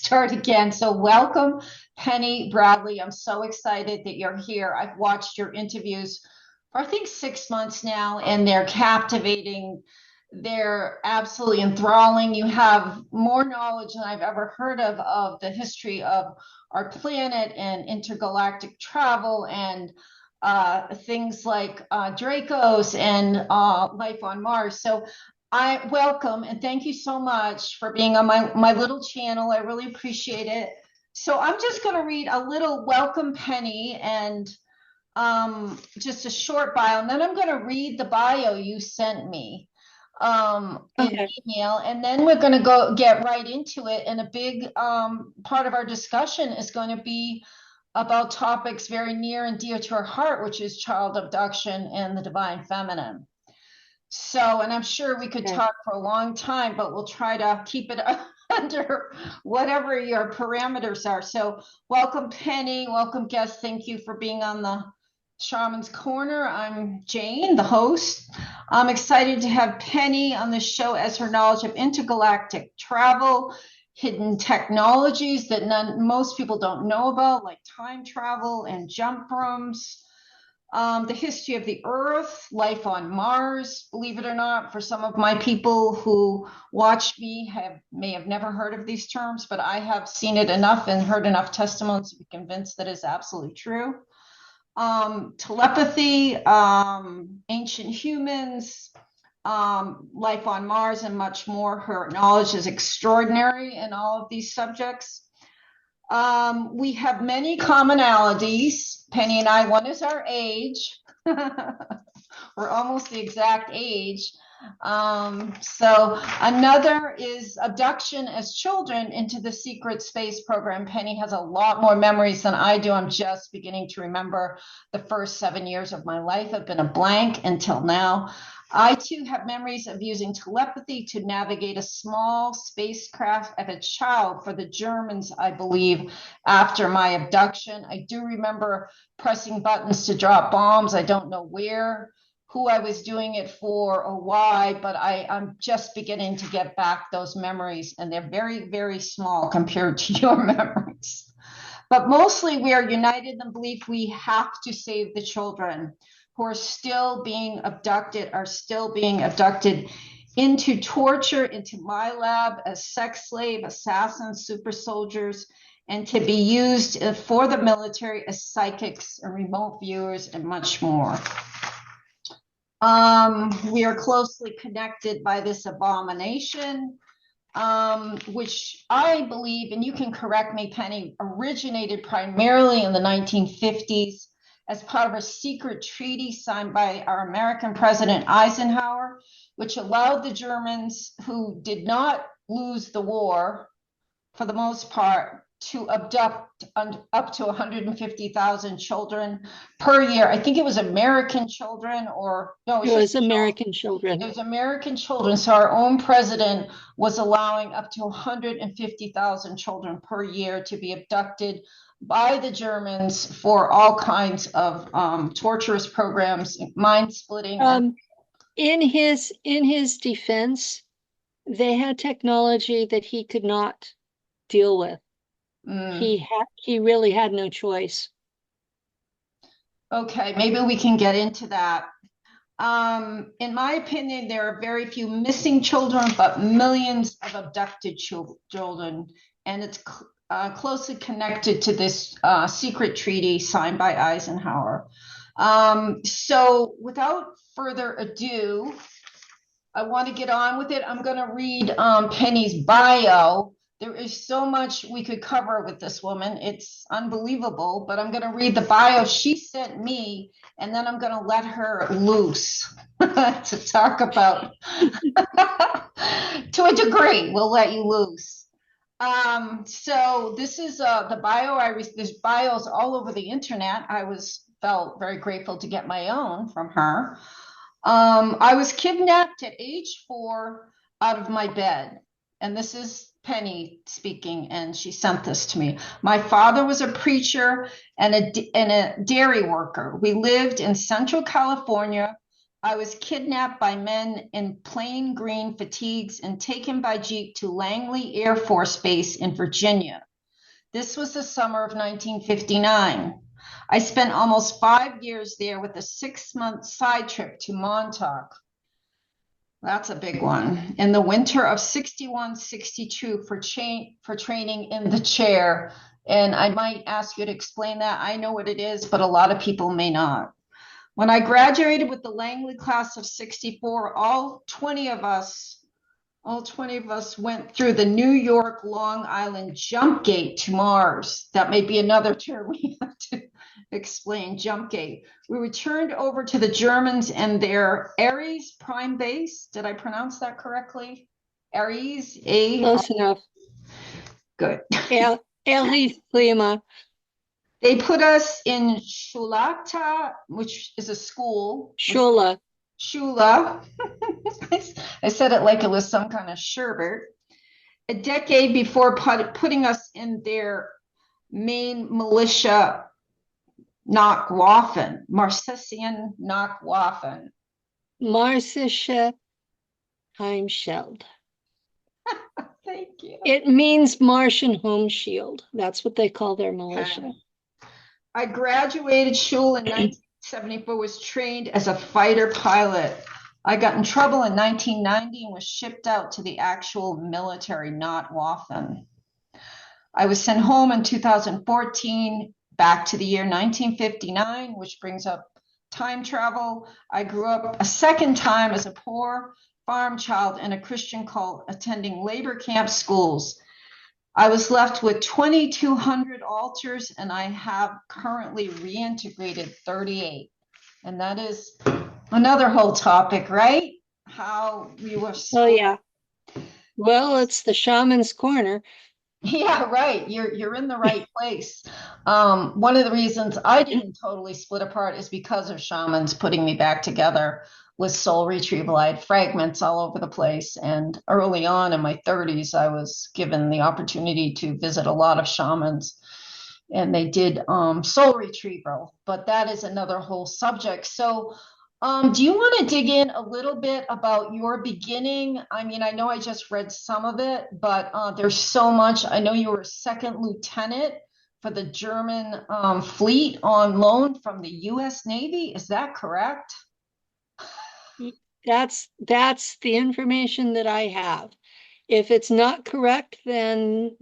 start again. So welcome, Penny Bradley. I'm so excited that you're here. I've watched your interviews for I think 6 months now, and they're captivating. They're absolutely enthralling. You have more knowledge than I've ever heard of the history of our planet and intergalactic travel and things like Dracos and life on Mars. So I welcome and thank you so much for being on my little channel. I really appreciate it. So I'm just going to read a little welcome, Penny, and just a short bio, and then I'm going to read the bio you sent me in Okay. email, and then we're going to go get right into it. And a big part of our discussion is going to be about topics very near and dear to our heart, which is child abduction and the divine feminine. So, and I'm sure we could Okay. talk for a long time, but we'll try to keep it under whatever your parameters are. So, welcome, Penny. Welcome, guests. Thank you for being on the Shaman's Corner. I'm Jane, the host. I'm excited to have Penny on the show as her knowledge of intergalactic travel, hidden technologies that most people don't know about, like time travel and jump rooms, the history of the Earth, life on Mars. Believe it or not, for some of my people who watch me may have never heard of these terms, but I have seen it enough and heard enough testimonies to be convinced that it's absolutely true. Telepathy, ancient humans, life on Mars, and much more. Her knowledge is extraordinary in all of these subjects. We have many commonalities, Penny and I. One is our age. We're almost the exact age. So another is abduction as children into the secret space program. Penny has a lot more memories than I do. I'm just beginning to remember the first 7 years of my life have been a blank until now. I too have memories of using telepathy to navigate a small spacecraft as a child for the Germans, I believe, after my abduction. I do remember pressing buttons to drop bombs. I don't know where, who I was doing it for, or why, but I'm just beginning to get back those memories, and they're very, very small compared to your memories. But mostly we are united in the belief we have to save the children who are still being abducted, into torture, into MILAB as sex slave, assassins, super soldiers, and to be used for the military as psychics and remote viewers and much more. We are closely connected by this abomination, which I believe, and you can correct me, Penny, originated primarily in the 1950s as part of a secret treaty signed by our American President Eisenhower, which allowed the Germans, who did not lose the war for the most part, to abduct up to 150,000 children per year. I think it was American children, or no, It was American children. it was American children. So our own president was allowing up to 150,000 children per year to be abducted by the Germans for all kinds of torturous programs, mind splitting. Um, in his defense, they had technology that he could not deal with. Mm, He really had no choice. okay, maybe we can get into that. In my opinion, there are very few missing children, but millions of abducted children, and it's closely connected to this secret treaty signed by Eisenhower. So, without further ado, I want to get on with it. I'm going to read Penny's bio. There is so much we could cover with this woman. It's unbelievable, but I'm going to read the bio she sent me, and then I'm going to let her loose to talk about. To a degree, we'll let you loose. So this is the bio. There's bios all over the internet. Felt very grateful to get my own from her. I was kidnapped at age 4 out of my bed. And this is Penny speaking, and she sent this to me. My father was a preacher and a dairy worker. We lived in Central California. I was kidnapped by men in plain green fatigues and taken by jeep to Langley Air Force Base in Virginia. This was the summer of 1959. I spent almost 5 years there with a 6-month side trip to Montauk. That's a big one. In the winter of 61, 62 for training in the chair. And I might ask you to explain that. I know what it is, but a lot of people may not. When I graduated with the Langley class of 64, all 20 of us went through the New York Long Island jump gate to Mars. That may be another term we have to explain, jump gate. We returned over to the Germans and their Ares prime base. Did I pronounce that correctly? Ares, A. Close enough. Good. Ares Lima. They put us in Shulata, which is a school. Shula. Shula. I said it like it was some kind of sherbet. A decade before putting us in their main militia, Nachwaffen, Marcessian Nachwaffen. Marcische Heimscheld. Thank you. It means Martian home shield. That's what they call their militia. Okay. I graduated Schule in 1974, was trained as a fighter pilot. I got in trouble in 1990 and was shipped out to the actual military, not Waffen. I was sent home in 2014, back to the year 1959, which brings up time travel. I grew up a second time as a poor farm child in a Christian cult, attending labor camp schools. I was left with 2,200 altars, and I have currently reintegrated 38. And that is another whole topic, right? How we were so... Oh, yeah. Well, it's the shaman's corner. Yeah, right. You're in the right place. One of the reasons I didn't totally split apart is because of shamans putting me back together with soul retrieval. I had fragments all over the place. And early on in my 30s, I was given the opportunity to visit a lot of shamans, and they did soul retrieval. But that is another whole subject. So do you want to dig in a little bit about your beginning? I mean, I know I just read some of it, but there's so much. I know you were a second lieutenant for the German fleet on loan from the U.S. Navy. Is that correct? That's the information that I have. If it's not correct, then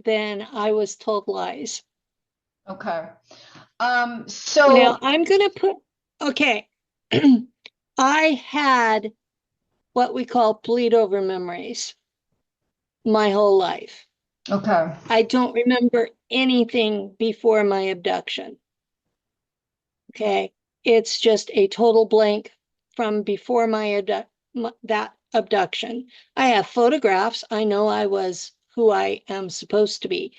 I was told lies. Okay. So now I'm gonna put, okay. I had what we call bleed over memories my whole life. Okay. I don't remember anything before my abduction. Okay. It's just a total blank from before that abduction. I have photographs. I know I was who I am supposed to be,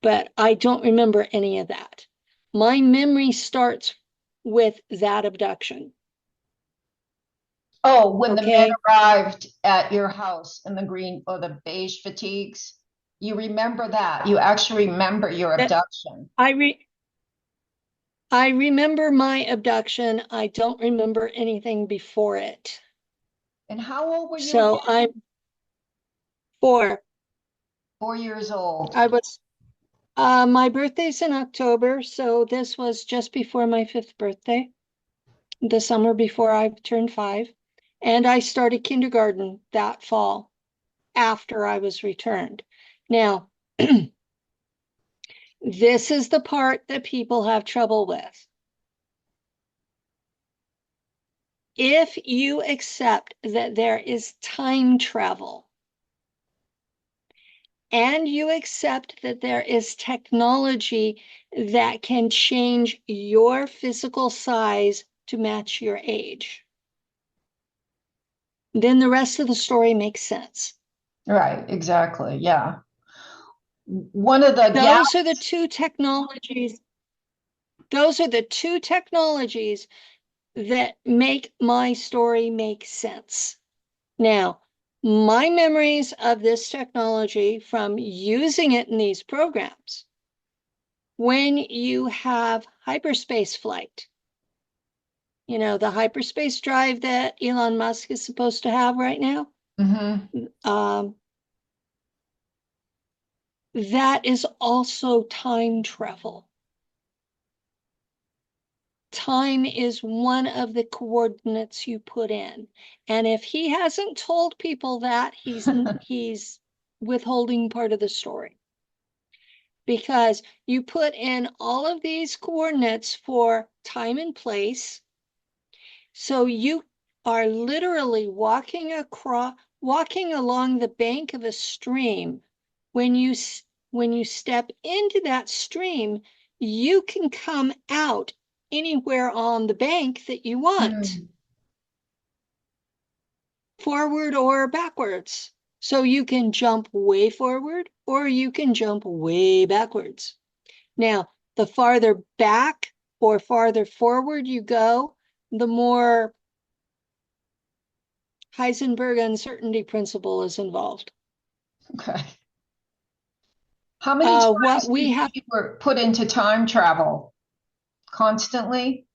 but I don't remember any of that. My memory starts with that abduction. Oh, when the men Okay. arrived at your house in the green or the beige fatigues, you remember that. You actually remember your abduction. I remember my abduction. I don't remember anything before it. And how old were you So again? I'm 4. 4 years old. I was, my birthday's in October, so this was just before my 5th birthday, the summer before I turned 5. And I started kindergarten that fall after I was returned. Now, this is the part that people have trouble with. If you accept that there is time travel, and you accept that there is technology that can change your physical size to match your age, then the rest of the story makes sense. Right, exactly. Yeah. One of the Those are the two technologies. Those are the two technologies that make my story make sense. Now, my memories of this technology from using it in these programs, when you have hyperspace flight, you know, the hyperspace drive that Elon Musk is supposed to have right now. Um, that is also time travel. Time is one of the coordinates you put in. And if he hasn't told people that, he's withholding part of the story. Because you put in all of these coordinates for time and place. So you are literally walking along the bank of a stream. When you step into that stream, you can come out anywhere on the bank that you want, forward or backwards. So you can jump way forward or you can jump way backwards. Now, the farther back or farther forward you go, the more Heisenberg uncertainty principle is involved. Okay. How many times What do we you have think you were put into time travel? Constantly?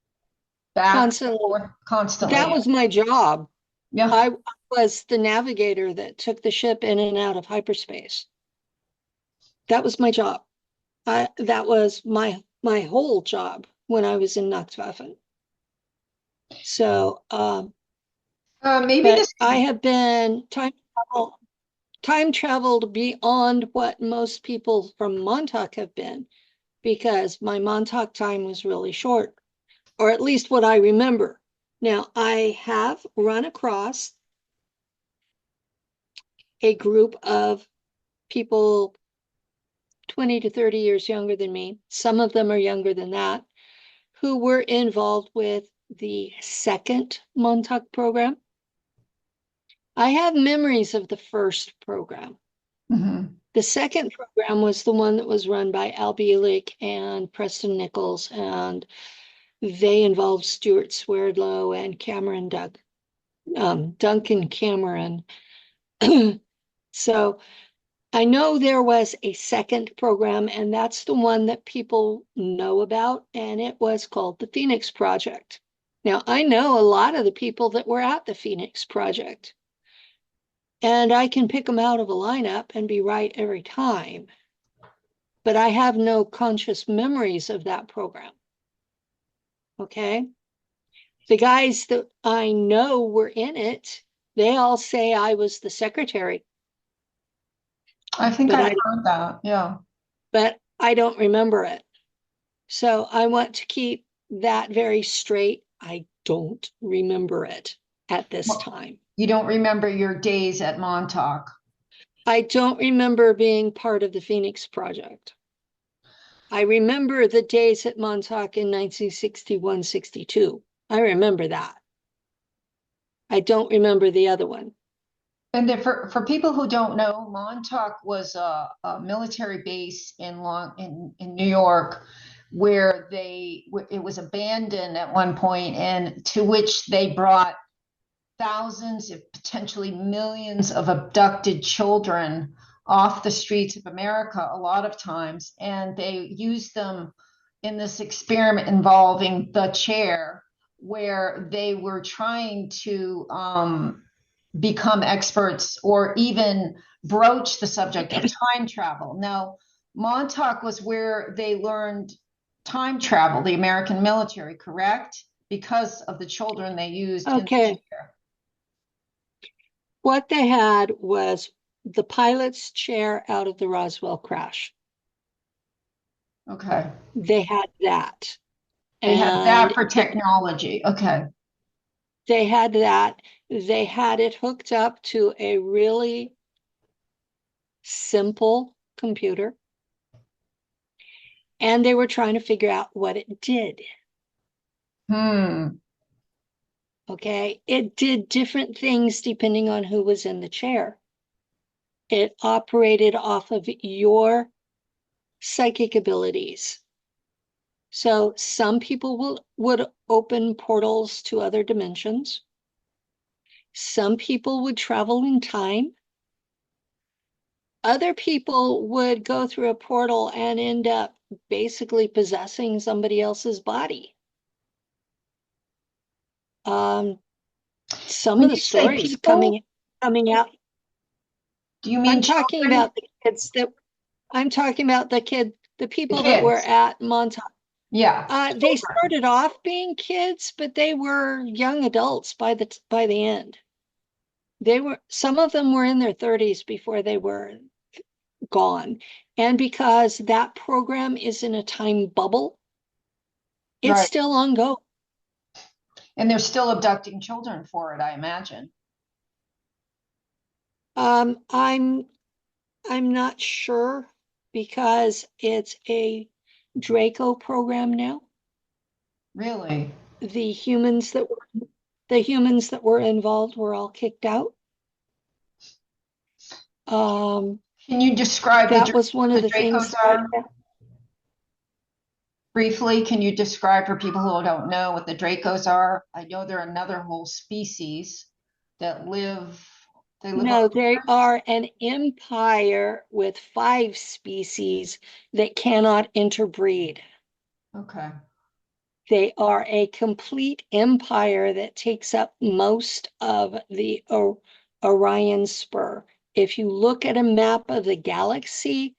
Back, constantly, forth, constantly. that was my job. Yeah. I was the navigator that took the ship in and out of hyperspace. That was my job. That was my whole job when I was in Nachtwaffen. So, Maybe but this I have been time traveled beyond what most people from Montauk have been, because my Montauk time was really short, or at least what I remember. Now, I have run across a group of people 20 to 30 years younger than me, some of them are younger than that, who were involved with the second Montauk program. I have memories of the first program. The second program was the one that was run by Al Bielek and Preston Nichols, and they involved Stuart Swerdlow and Duncan Cameron. So I know there was a second program, and that's the one that people know about, and it was called the Phoenix Project. Now, I know a lot of the people that were at the Phoenix Project, and I can pick them out of a lineup and be right every time, but I have no conscious memories of that program. Okay? The guys that I know were in it, they all say I was the secretary. I think But I've heard that. Yeah. but I don't remember it. So I want to keep that very straight. I don't remember it at this time. You don't remember your days at Montauk. I don't remember being part of the Phoenix Project. I remember the days at Montauk in 1961, 62. I remember that. I don't remember the other one. And then for people who don't know, Montauk was a military base in New York, where it was abandoned at one point, and to which they brought thousands, if potentially millions, of abducted children off the streets of America a lot of times, and they used them in this experiment involving the chair, where they were trying to become experts or even broach the subject of time travel. Now, Montauk was where they learned time travel, the American military, correct? Because of the children they used in the Okay. chair. What they had was the pilot's chair out of the Roswell crash. Okay. They had that. They had that And for technology. Okay. they had that. They had it hooked up to a really simple computer. And they were trying to figure out what it did. Okay. It did different things depending on who was in the chair. It operated off of your psychic abilities. So some people would open portals to other dimensions. Some people would travel in time. Other people would go through a portal and end up basically possessing somebody else's body. Some When of the you say stories people, coming out. do you mean I'm talking children? about the kids that I'm talking about the The people that were kids. at Montauk. Yeah. They Children. started off being kids, but they were young adults by the end. Some of them were in their 30s before they were gone. And because that program is in a time bubble, it's Right. still ongoing. And they're still abducting children for it, I imagine. Um, I'm I'm not sure because it's a Draco program now. Really? The humans that were involved were all kicked out. Um, Can you describe that was one of the the Dracos things that are briefly? Can you describe for people who don't know what the Dracos are? I know they're another whole species that they live on no, they Mars. are an empire with 5 species that cannot interbreed. Okay. They are a complete empire that takes up most of the Orion spur. If you look at a map of the galaxy,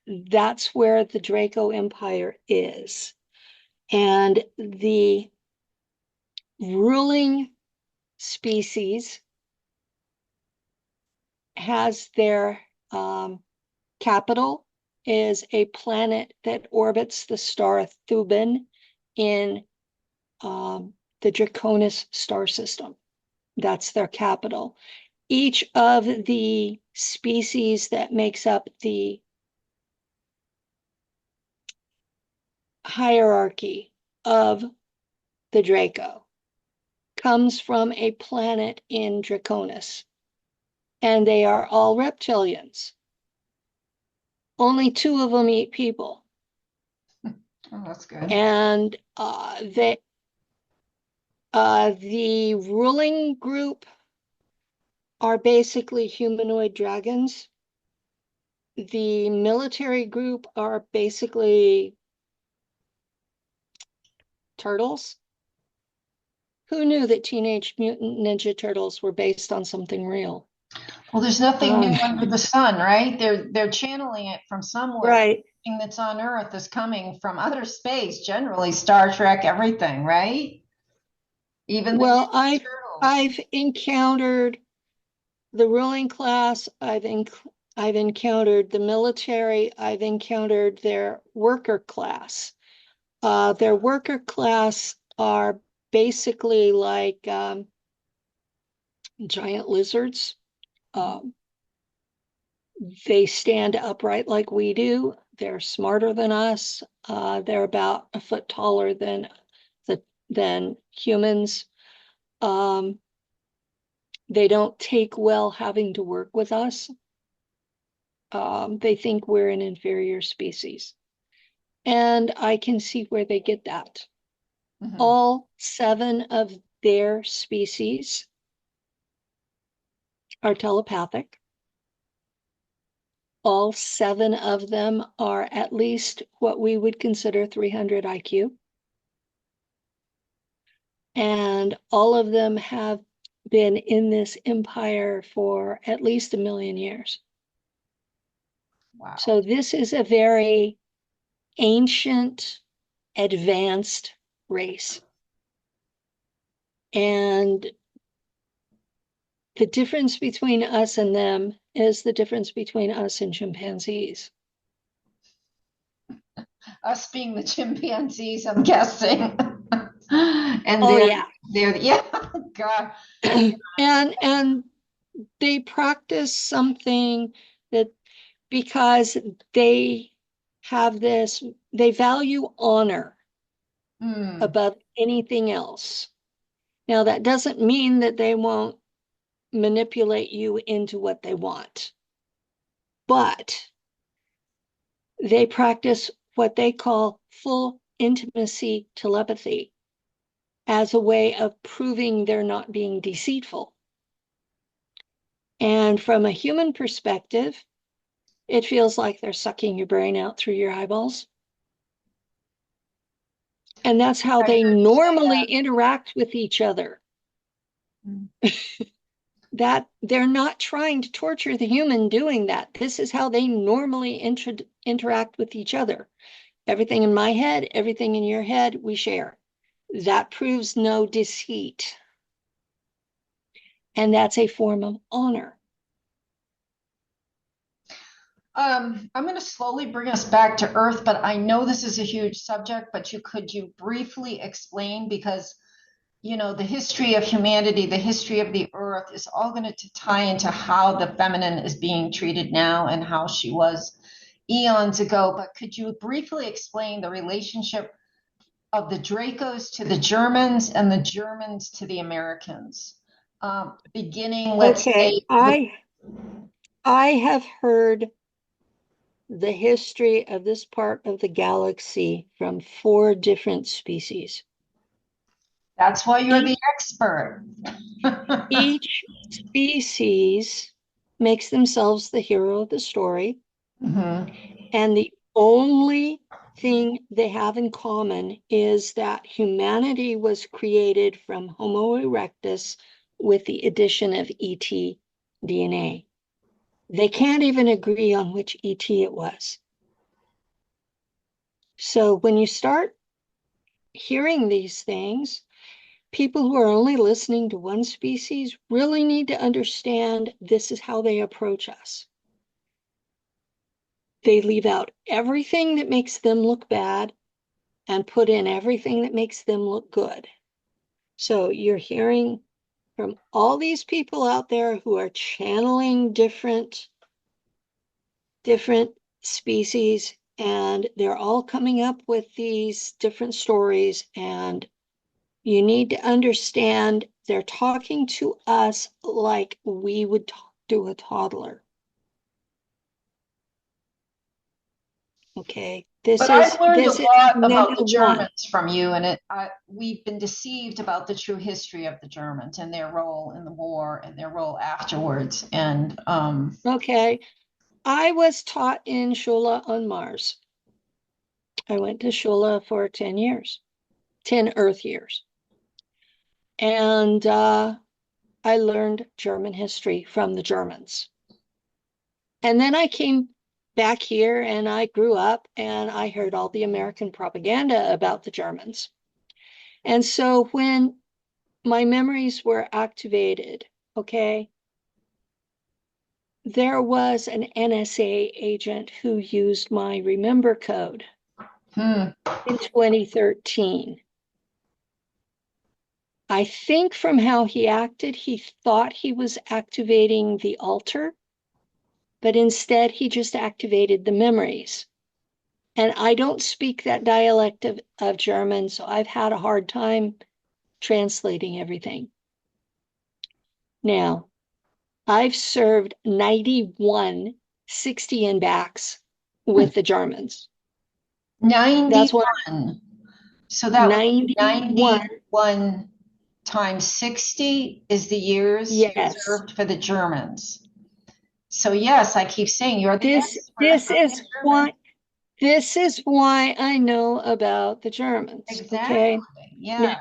that's where the Draco Empire is. And the ruling species has their capital is a planet that orbits the star Thuban in the Draconis star system. That's their capital. Each of the species that makes up the hierarchy of the Draco comes from a planet in Draconis, and they are all reptilians. Only 2 of them eat people, Oh, that's good. and the ruling group are basically humanoid dragons. The military group are basically turtles. Who knew that Teenage Mutant Ninja Turtles were based on something real? Well, there's nothing new Um, under the sun, right? They're channeling it from somewhere. right. Everything that's on Earth is coming from outer space, generally Star Trek, everything, right? Even the Well, Ninja Turtles. I've encountered the ruling class. I've encountered the military. I've encountered their worker class. Their worker class are basically like giant lizards. Um, they stand upright like we do. They're smarter than us. They're about a foot taller than humans. Um, they don't take well having to work with us. They think we're an inferior species. And I can see where they get that. Mhm. All 7 of their species are telepathic. All 7 of them are at least what we would consider 300 IQ. And all of them have been in this empire for at least 1,000,000 years. Wow. So this is a very ancient, advanced race. And the difference between us and them is the difference between us and chimpanzees. Us being the chimpanzees, I'm guessing. And Oh yeah. yeah, God. And they practice something that because they they value honor Hmm. above anything else. Now, that doesn't mean that they won't manipulate you into what they want, but they practice what they call full intimacy telepathy as a way of proving they're not being deceitful. And from a human perspective, it feels like they're sucking your brain out through your eyeballs. And that's how I they heard you say normally that. interact with each other. That they're not trying to torture the human doing that. This is how they normally interact with each other. Everything in my head, everything in your head, we share. That proves no deceit. And that's a form of honor. I'm going to slowly bring us back to Earth, but I know this is a huge subject, but could you briefly explain, because the history of humanity, the history of the Earth is all going to tie into how the feminine is being treated now and how she was eons ago. But could you briefly explain the relationship of the Dracos to the Germans and the Germans to the Americans? Beginning, let's say, I have heard the history of this part of the galaxy from 4 different species. That's why you're the expert. Each species makes themselves the hero of the story. And the only thing they have in common is that humanity was created from Homo erectus with the addition of ET DNA. They can't even agree on which ET it was. So when you start hearing these things, people who are only listening to one species really need to understand this is how they approach us. They leave out everything that makes them look bad and put in everything that makes them look good. So you're hearing from all these people out there who are channeling different species, and they're all coming up with these different stories, and you need to understand they're talking to us like we would talk to a toddler. Okay, But I've learned a lot about the number one. Germans from you, and we've been deceived about the true history of the Germans and their role in the war and their role afterwards. And Okay, I was taught in Shula on Mars. I went to Shula for 10 years, 10 Earth years. And I learned German history from the Germans. And then I came back here and I grew up and I heard all the American propaganda about the Germans. And so when my memories were activated, okay, there was an NSA agent who used my Remember code in 2013. I think from how he acted, he thought he was activating the altar, but instead he just activated the memories. And I don't speak that dialect of German, so I've had a hard time translating everything. Now, I've served 91 60 and backs with the Germans. 91. That's what, so that 91 91 times 60 is the years you served for the Germans. So yes, I keep saying you're the expert. This is why I know about the Germans. Exactly. Okay? Yeah.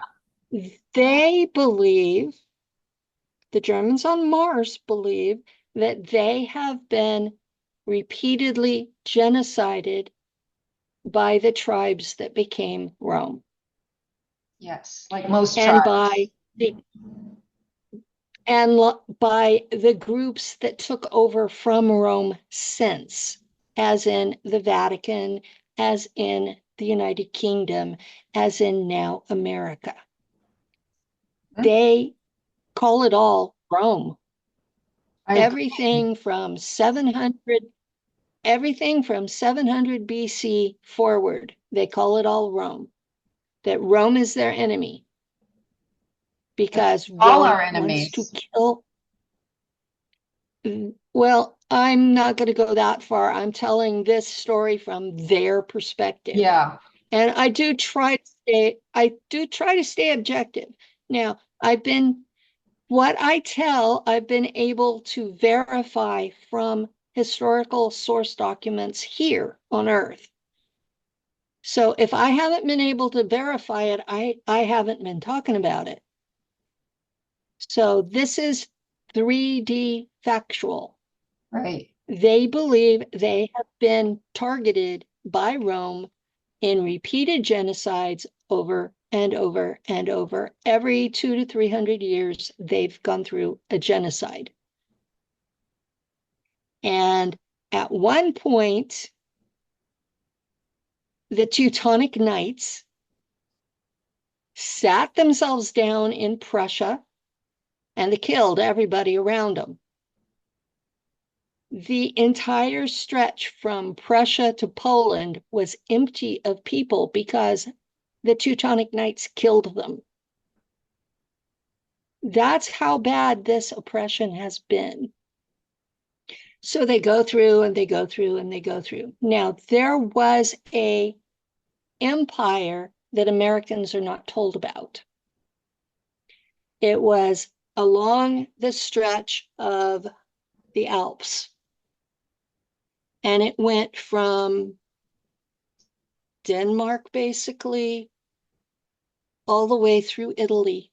Now, they believe, the Germans on Mars believe, that they have been repeatedly genocided by the tribes that became Rome. Yes, like most and tribes. by the groups that took over from Rome since, as in the Vatican, as in the United Kingdom, as in now America. They call it all Rome. Everything from 700 BC forward, they call it all Rome. That Rome is their enemy. Because all Rome our enemies wants to kill. Well, I'm not going to go that far. I'm telling this story from their perspective. Yeah. And I do try to stay objective. Now, I've been able to verify from historical source documents here on Earth. So if I haven't been able to verify it, I haven't been talking about it. So this is 3D factual. Right. They believe they have been targeted by Rome in repeated genocides over and over and over. Every 200 to 300 years, they've gone through a genocide. And at one point, the Teutonic Knights sat themselves down in Prussia and they killed everybody around them. The entire stretch from Prussia to Poland was empty of people because the Teutonic Knights killed them. That's how bad this oppression has been. So they go through and they go through and they go through. Now, there was a empire that Americans are not told about. It was along the stretch of the Alps. And it went from Denmark, basically, all the way through Italy.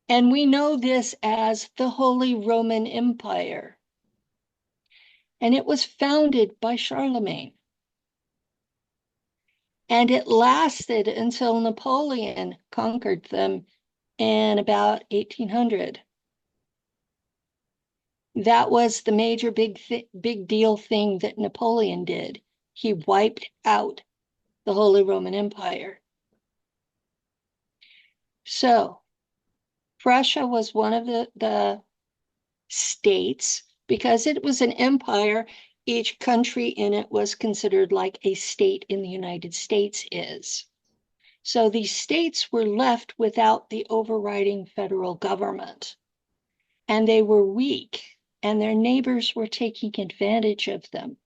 And we know this as the Holy Roman Empire. And it was founded by Charlemagne. And it lasted until Napoleon conquered them in about 1800. That was the major big deal thing that Napoleon did. He wiped out the Holy Roman Empire. So Prussia was one of the states. Because it was an empire, each country in it was considered like a state in the United States is. So these states were left without the overriding federal government. And they were weak, and their neighbors were taking advantage of them.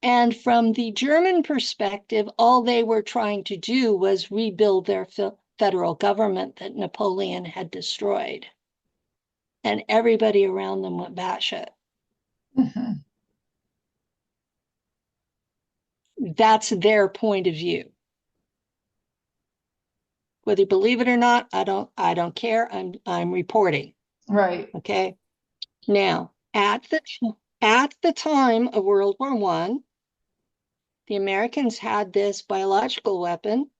And from the German perspective, all they were trying to do was rebuild their federal government that Napoleon had destroyed. And everybody around them went batshit. Mm-hmm. That's their point of view. Whether you believe it or not, I don't care. I'm reporting. Right. Okay. Now, at the time of World War I, the Americans had this biological weapon,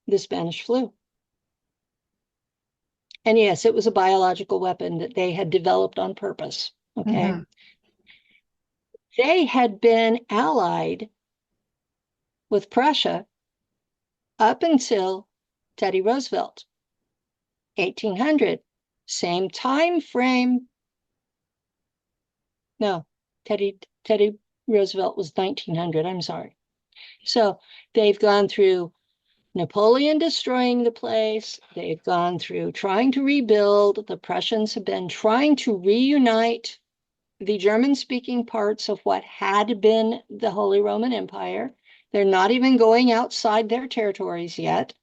the Spanish flu. And yes, it was a biological weapon that they had developed on purpose. Okay. Mm-hmm. They had been allied with Prussia up until Teddy Roosevelt, 1800. Same time frame. No, Teddy Roosevelt was 1900. I'm sorry. So they've gone through Napoleon destroying the place. They've gone through trying to rebuild. The Prussians have been trying to reunite the German-speaking parts of what had been the Holy Roman Empire. They're not even going outside their territories yet.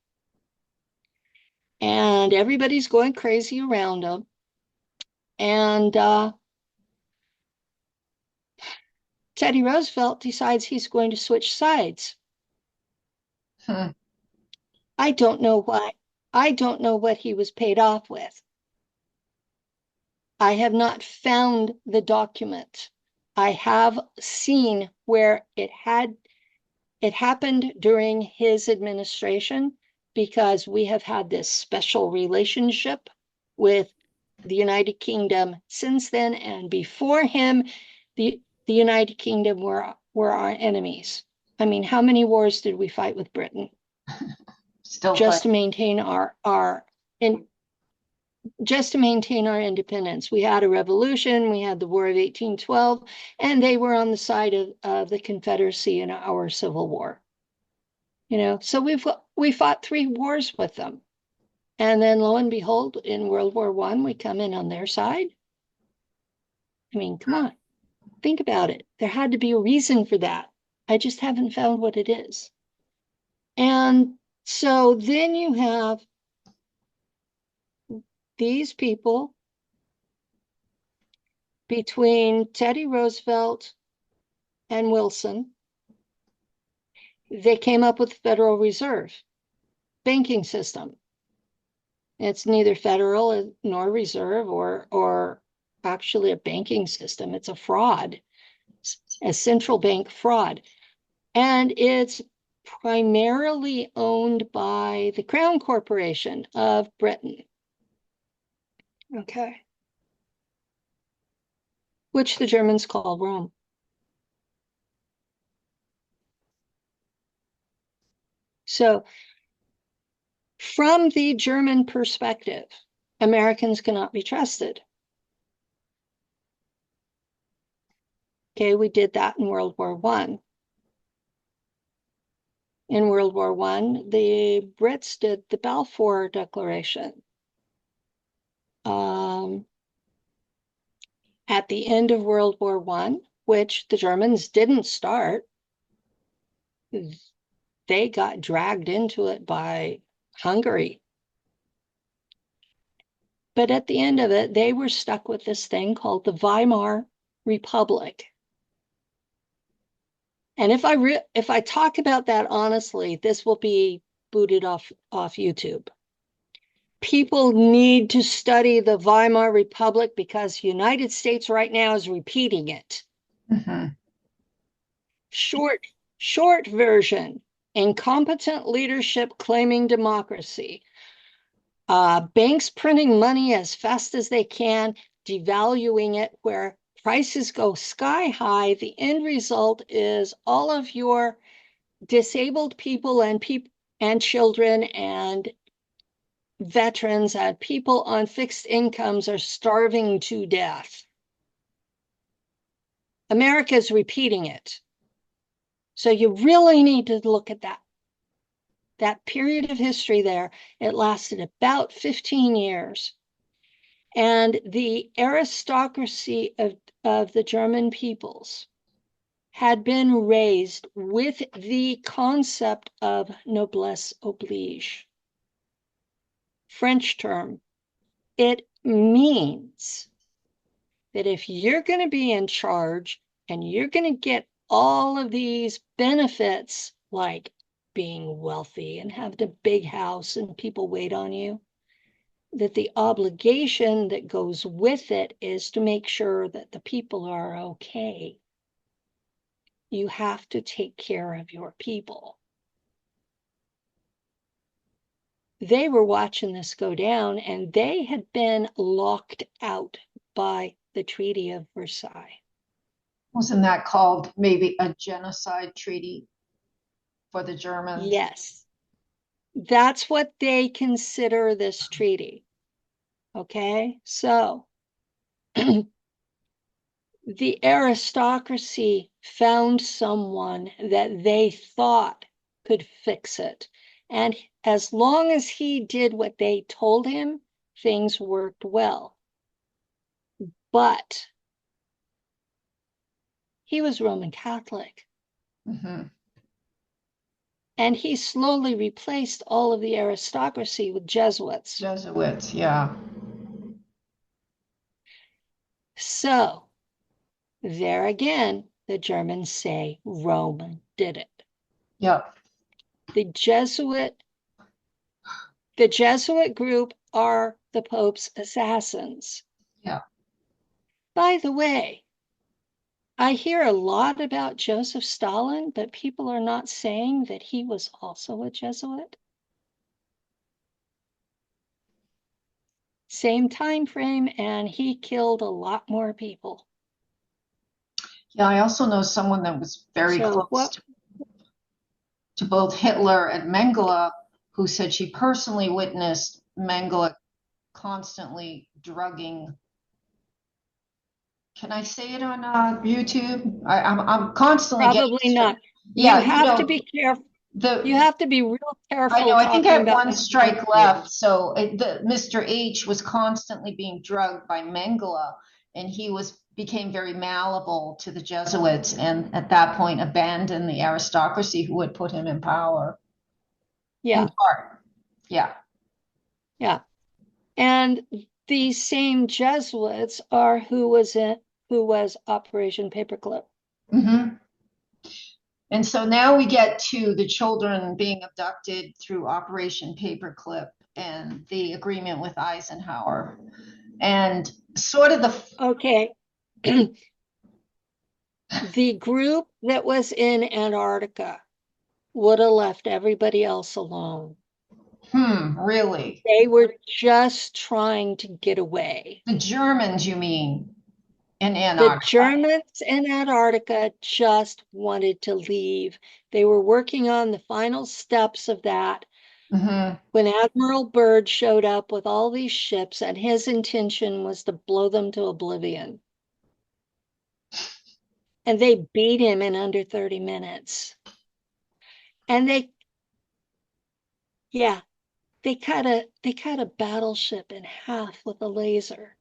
And everybody's going crazy around them. And Teddy Roosevelt decides he's going to switch sides. Hmm. I don't know why. I don't know what he was paid off with. I have not found the document. I have seen where it happened during his administration because we have had this special relationship with the United Kingdom since then, and before him, the United Kingdom were our enemies. I mean, how many wars did we fight with Britain? Still Just to fight. maintain just to maintain our independence. We had a revolution, we had the War of 1812, and they were on the side of the Confederacy in our Civil War. So we fought 3 wars with them. And then lo and behold, in World War I, we come in on their side. I mean, come on, think about it. There had to be a reason for that. I just haven't found what it is. And so then you have these people between Teddy Roosevelt and Wilson. They came up with the Federal Reserve. banking system. It's neither federal nor reserve or actually a banking system. It's a fraud, a central bank fraud. And it's primarily owned by the Crown Corporation of Britain. Okay. Which the Germans call Rome. So from the German perspective, Americans cannot be trusted. Okay, we did that in World War I. In World War I, the Brits did the Balfour Declaration. At the end of World War I, which the Germans didn't start, they got dragged into it by Hungary. But at the end of it, they were stuck with this thing called the Weimar Republic. And if I talk about that honestly, this will be booted off YouTube. People need to study the Weimar Republic because the United States right now is repeating it. Mm-hmm. Short version, incompetent leadership claiming democracy. Banks printing money as fast as they can, devaluing it where prices go sky high. The end result is all of your disabled people and children and veterans and people on fixed incomes are starving to death. America is repeating it. So you really need to look at that period of history there. It lasted about 15 years. And the aristocracy of the German peoples had been raised with the concept of noblesse oblige. French term. It means that if you're going to be in charge and you're going to get all of these benefits, like being wealthy and having a big house and people wait on you, that the obligation that goes with it is to make sure that the people are okay. You have to take care of your people. They were watching this go down, and they had been locked out by the Treaty of Versailles. Wasn't that called maybe a genocide treaty for the Germans? Yes. That's what they consider this treaty. Okay, so the aristocracy found someone that they thought could fix it. And as long as he did what they told him, things worked well. But he was Roman Catholic. Mm-hmm. And he slowly replaced all of the aristocracy with Jesuits. Jesuits, yeah. So there again, the Germans say Rome did it. Yep. The Jesuit group are the Pope's assassins. Yeah. By the way, I hear a lot about Joseph Stalin, but people are not saying that he was also a Jesuit. Same time frame, and he killed a lot more people. Yeah, I also know someone that was very close to both Hitler and Mengele, who said she personally witnessed Mengele constantly drugging. Can I say it on YouTube? I'm constantly Probably not. Yeah, you have to be careful. You have to be real careful. I know. I think I had one what strike left. So Mr. H was constantly being drugged by Mengele, and he became very malleable to the Jesuits, and at that point abandoned the aristocracy who had put him in power. Yeah. In part. Yeah. Yeah. And these same Jesuits are who was Operation Paperclip. Mm-hmm. And so now we get to the children being abducted through Operation Paperclip and the agreement with Eisenhower. And sort of the Okay. The group that was in Antarctica would have left everybody else alone. really? They were just trying to get away. The Germans, you mean, in The Antarctica? Germans in Antarctica just wanted to leave. They were working on the final steps of that Hmm. when Admiral Byrd showed up with all these ships, and his intention was to blow them to oblivion. And they beat him in under 30 minutes. And yeah, they cut a battleship in half with a laser.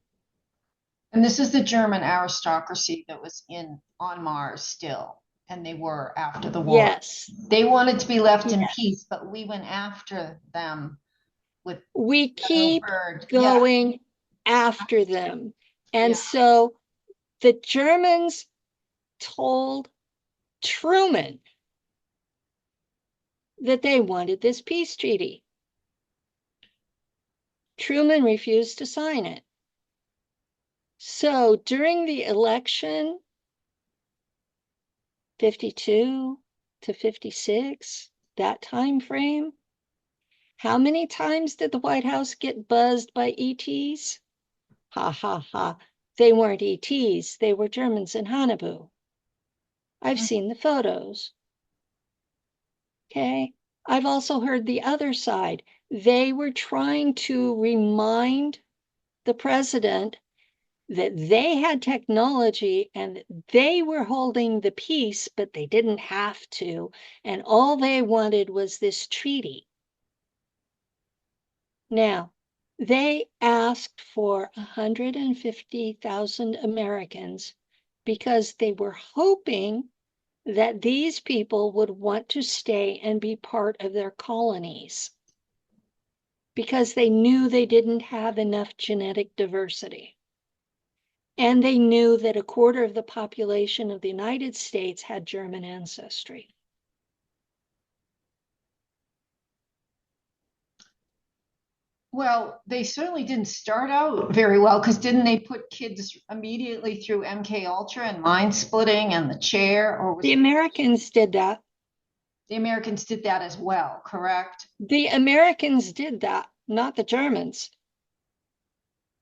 And this is the German aristocracy that was in on Mars still, and they were after the war. Yes. They wanted to be left in Yes. peace, but we went after them with We keep Bird. Yeah. going after them. And Yeah. so the Germans told Truman that they wanted this peace treaty. Truman refused to sign it. So during the election, 52 to 56, that time frame, how many times did the White House get buzzed by ETs? Ha ha ha. They weren't ETs, they were Germans in Hannibal. I've seen the photos. Okay. I've also heard the other side. They were trying to remind the president that they had technology and that they were holding the peace, but they didn't have to. And all they wanted was this treaty. Now, they asked for 150,000 Americans because they were hoping that these people would want to stay and be part of their colonies because they knew they didn't have enough genetic diversity. And they knew that a quarter of the population of the United States had German ancestry. Well, they certainly didn't start out very well because didn't they put kids immediately through MK Ultra and mind splitting and the chair, or was The Americans did that. the Americans did that as well, correct? The Americans did that, not the Germans.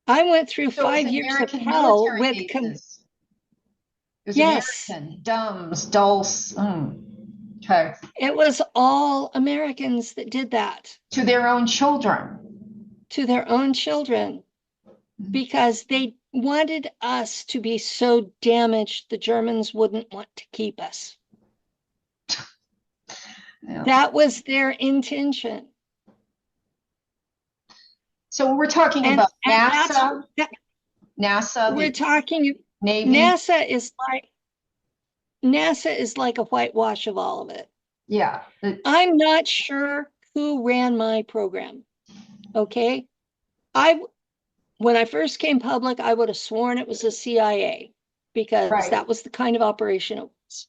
I went through So it was 5 years of American hell military with, bases. It was yes, American, dumbs, dulce. Okay. it was all Americans that did that To their own children. to their own children because they wanted us to be so damaged the Germans wouldn't want to keep us. Yeah. That was their intention. So we're talking about NASA, NASA, we're the talking, Navy. NASA is like a whitewash of all of it. Yeah. I'm not sure who ran my program. Okay. When I first came public, I would have sworn it was the CIA because Right. that was the kind of operation it was.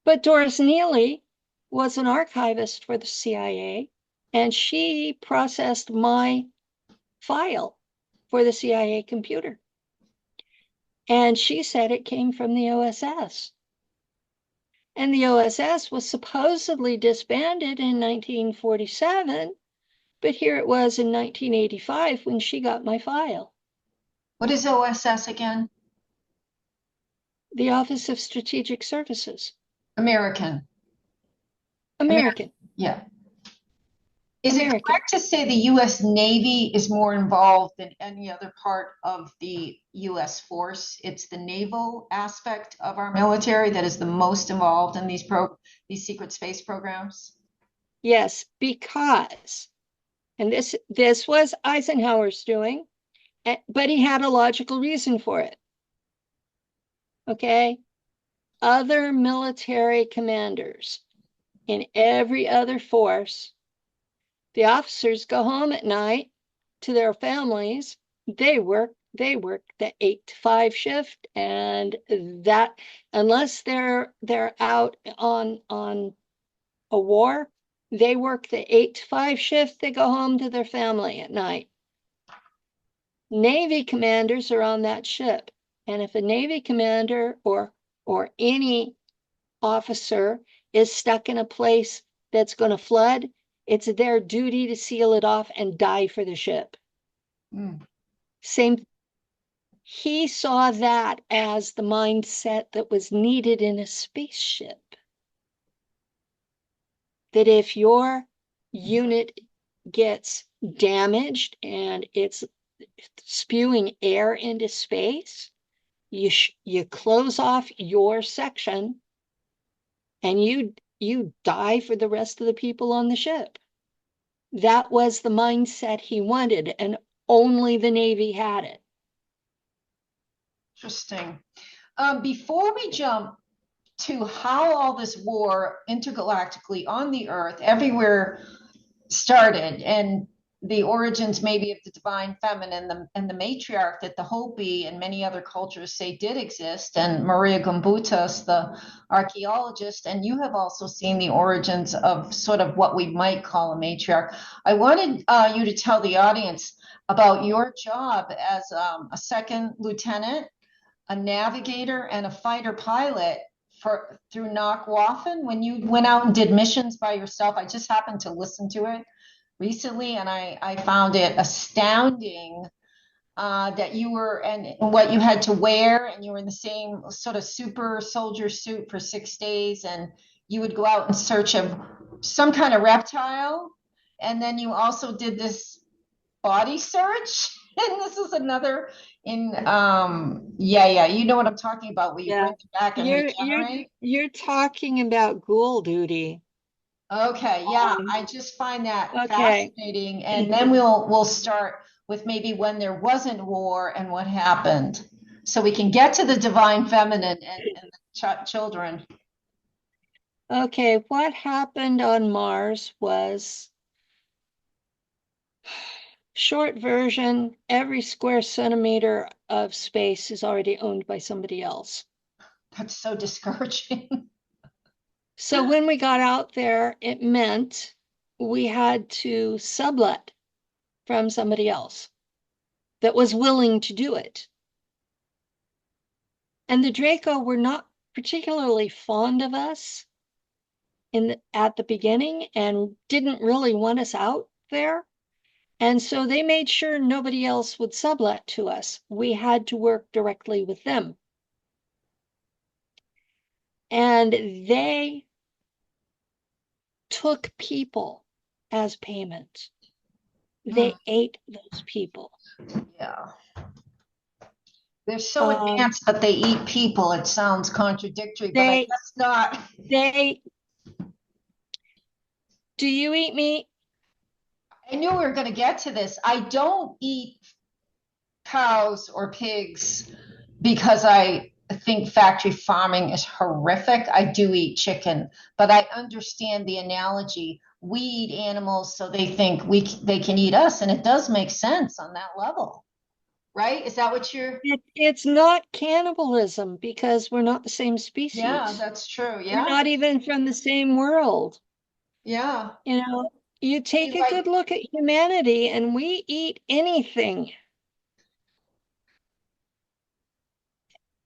But Doris Neely was an archivist for the CIA, and she processed my file for the CIA computer. And she said it came from the OSS. And the OSS was supposedly disbanded in 1947, but here it was in 1985 when she got my file. What is OSS again? The Office of Strategic Services. American. American. Yeah. Is American. it correct to say the U.S. Navy is more involved than any other part of the U.S. force? It's the naval aspect of our military that is the most involved in these secret space programs? Yes, because, and this was Eisenhower's doing, but he had a logical reason for it. Okay? Other military commanders in every other force, the officers go home at night to their families. They work they work the 8 to 5 shift, and that, unless they're out on a war, they work the 8 to 5 shift. They go home to their family at night. Navy commanders are on that ship, and if a Navy commander or any officer is stuck in a place that's going to flood, it's their duty to seal it off and die for the ship. Same. He saw that as the mindset that was needed in a spaceship. That if your unit gets damaged and it's spewing air into space, you close off your section and you die for the rest of the people on the ship. That was the mindset he wanted, and only the Navy had it. Interesting. Before we jump to how all this war intergalactically on the Earth, everywhere started, and the origins maybe of the divine feminine and the matriarch that the Hopi and many other cultures say did exist, and Maria Gumbutas, the archaeologist, and you have also seen the origins of sort of what we might call a matriarch. I wanted you to tell the audience about your job as a second lieutenant, a navigator, and a fighter pilot through Nakwafen when you went out and did missions by yourself. I just happened to listen to it recently, and I found it astounding that you were, and what you had to wear, and you were in the same sort of super soldier suit for 6 days, and you would go out in search of some kind of reptile, and then you also did this body search. And this is another you know what I'm talking about, where you bring it back and regenerate. You're talking about ghoul duty. Okay, yeah, I just find that fascinating. And then we'll start with maybe when there wasn't war and what happened, so we can get to the divine feminine and the children. Okay, what happened on Mars was, short version, every square centimeter of space is already owned by somebody else. That's so discouraging. So when we got out there, it meant we had to sublet from somebody else that was willing to do it. And the Draco were not particularly fond of us at the beginning and didn't really want us out there. And so they made sure nobody else would sublet to us. We had to work directly with them. And they took people as payment. They ate those people. Yeah. They're so advanced, but they eat people. It sounds contradictory, but I guess not. Do you eat meat? I knew we were going to get to this. I don't eat cows or pigs because I think factory farming is horrific. I do eat chicken, but I understand the analogy. We eat animals, so they think they can eat us, and it does make sense on that level, right? Is that what you're? It's not cannibalism because we're not the same species. Yeah, that's true. Yeah, we're not even from the same world. Yeah, you know, you take a good look at humanity, and we eat anything.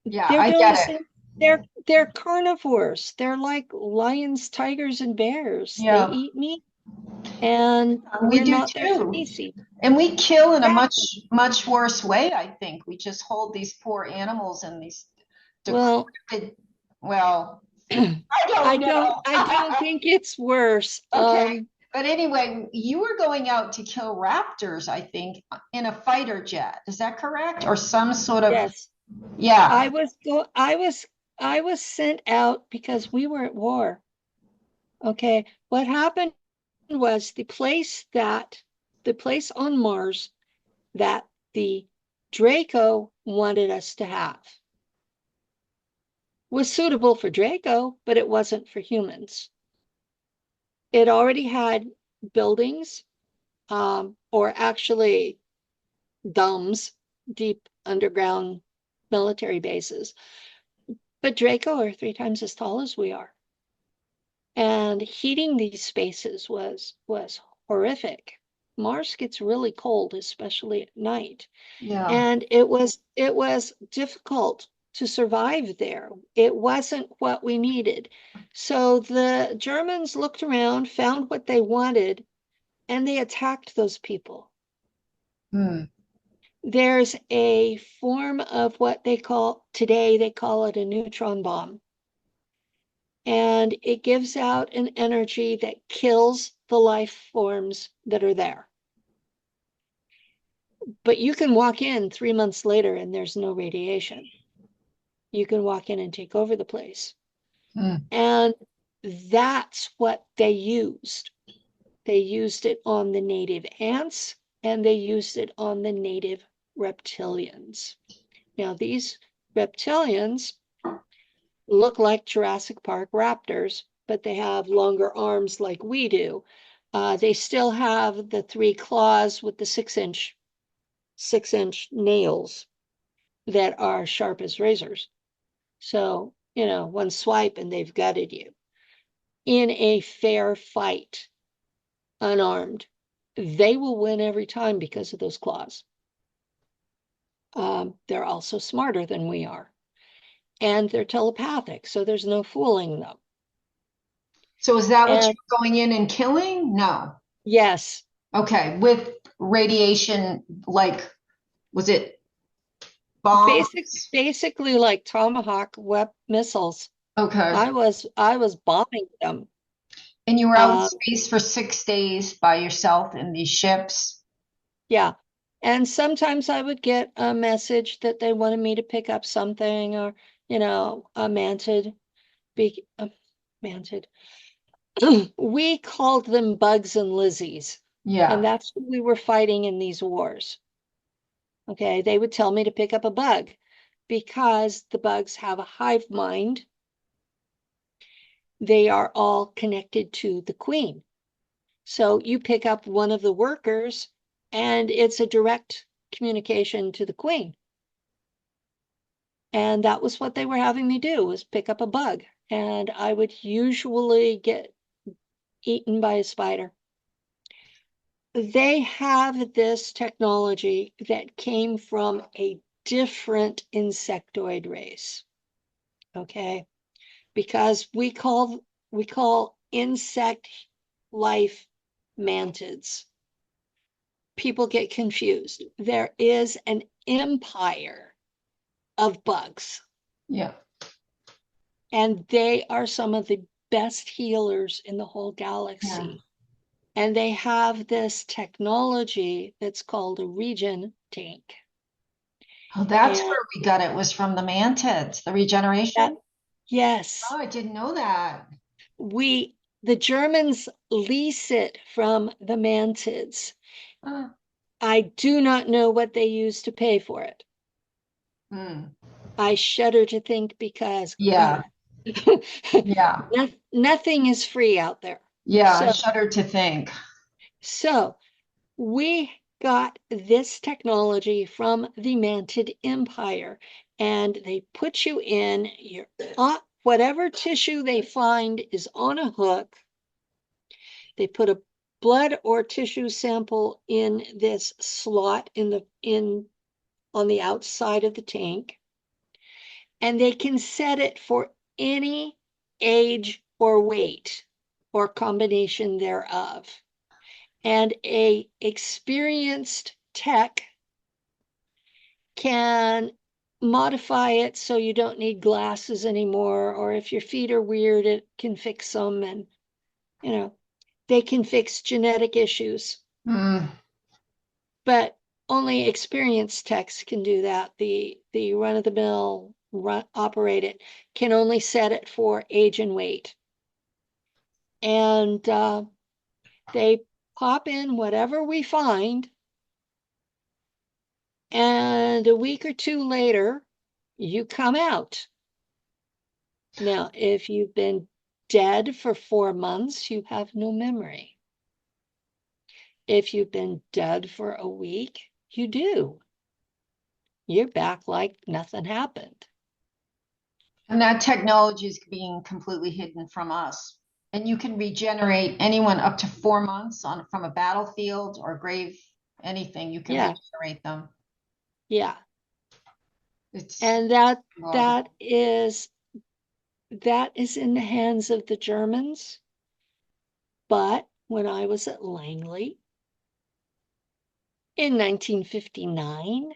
Yeah, I get it. They're carnivores. They're like lions, tigers, and bears. Yeah. They eat meat, and we do not too. their species. And we kill in a much worse way. I think we just hold these poor animals in these. Well, I don't think it's worse. Okay. But anyway, you were going out to kill raptors, I think, in a fighter jet. Is that correct? Or some sort of? Yes. Yeah. I was sent out because we were at war. Okay. What happened was the place on Mars that the Draco wanted us to have was suitable for Draco, but it wasn't for humans. It already had buildings, or actually domes, deep underground military bases. But Draco are 3 times as tall as we are. And heating these spaces was horrific. Mars gets really cold, especially at night. Yeah. And it was difficult to survive there. It wasn't what we needed. So the Germans looked around, found what they wanted, and they attacked those people. Hmm. There's a form of what they call it a neutron bomb. And it gives out an energy that kills the life forms that are there. But you can walk in 3 months later and there's no radiation. You can walk in and take over the place. Hmm. And that's what they used. They used it on the native ants and they used it on the native reptilians. Now, these reptilians look like Jurassic Park raptors, but they have longer arms like we do. They still have the 3 claws with the 6-inch nails that are sharp as razors. So, one swipe and they've gutted you. In a fair fight, unarmed, they will win every time because of those claws. They're also smarter than we are. And they're telepathic, so there's no fooling them. So is that what And you're going in and killing? No. yes, Okay. With radiation, like, was it bombs? basically like Tomahawk missiles. Okay. I was bombing them. And you were out in Uh, space for 6 days by yourself in these ships? yeah. And sometimes I would get a message that they wanted me to pick up something or, a mantid. Mantid. We called them bugs and lizzies. And Yeah. that's what we were fighting in these wars. Okay. They would tell me to pick up a bug because the bugs have a hive mind. They are all connected to the queen. So you pick up one of the workers and it's a direct communication to the queen. And that was what they were having me do, was pick up a bug. And I would usually get eaten by a spider. They have this technology that came from a different insectoid race. Okay? Because we call insect life mantids. People get confused. There is an empire of bugs, Yeah. and they are some of the best healers in the whole Yeah. galaxy. And they have this technology that's called a regen tank. Oh, that's And where we got it, was from the mantids, the regeneration? that, yes, Oh, I didn't know that. the Germans lease it from the mantids. Ah. I do not know what they use to pay for it. Hmm. I shudder to think because Yeah. Yeah. nothing is free out there. Yeah. I So, shudder to think. so we got this technology from the Mantid Empire, and they put you in your whatever tissue they find is on a hook. They put a blood or tissue sample in this slot in on the outside of the tank, and they can set it for any age or weight or combination thereof. And a experienced tech can modify it so you don't need glasses anymore, or if your feet are weird, it can fix them, and they can fix genetic issues. Hmm. But only experienced techs can do that. The run-of-the-mill operate it can only set it for age and weight. And they pop in whatever we find, and a week or two later, you come out. Now, if you've been dead for 4 months, you have no memory. If you've been dead for a week, you do. you're back like nothing happened. And that technology is being completely hidden from us. And you can regenerate anyone up to 4 months from a battlefield or grave, anything. You can Yeah, regenerate them. yeah. It's And that is in the hands of the Germans. But when I was at Langley in 1959,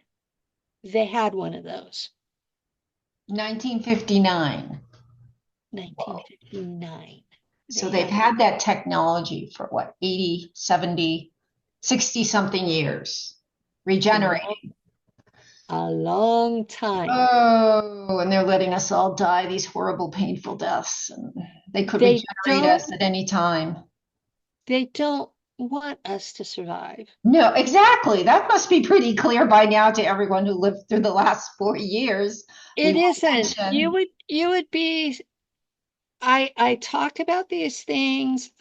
they had one of those. 1959. 1959. So they've had that technology for what, 80, 70, 60 something years, regenerating. A long time. Oh, and they're letting us all die these horrible, painful deaths. And they could They regenerate us at any time. They don't want us to survive. No, exactly. That must be pretty clear by now to everyone who lived through the last 4 years. It isn't. You would be I talk about these things,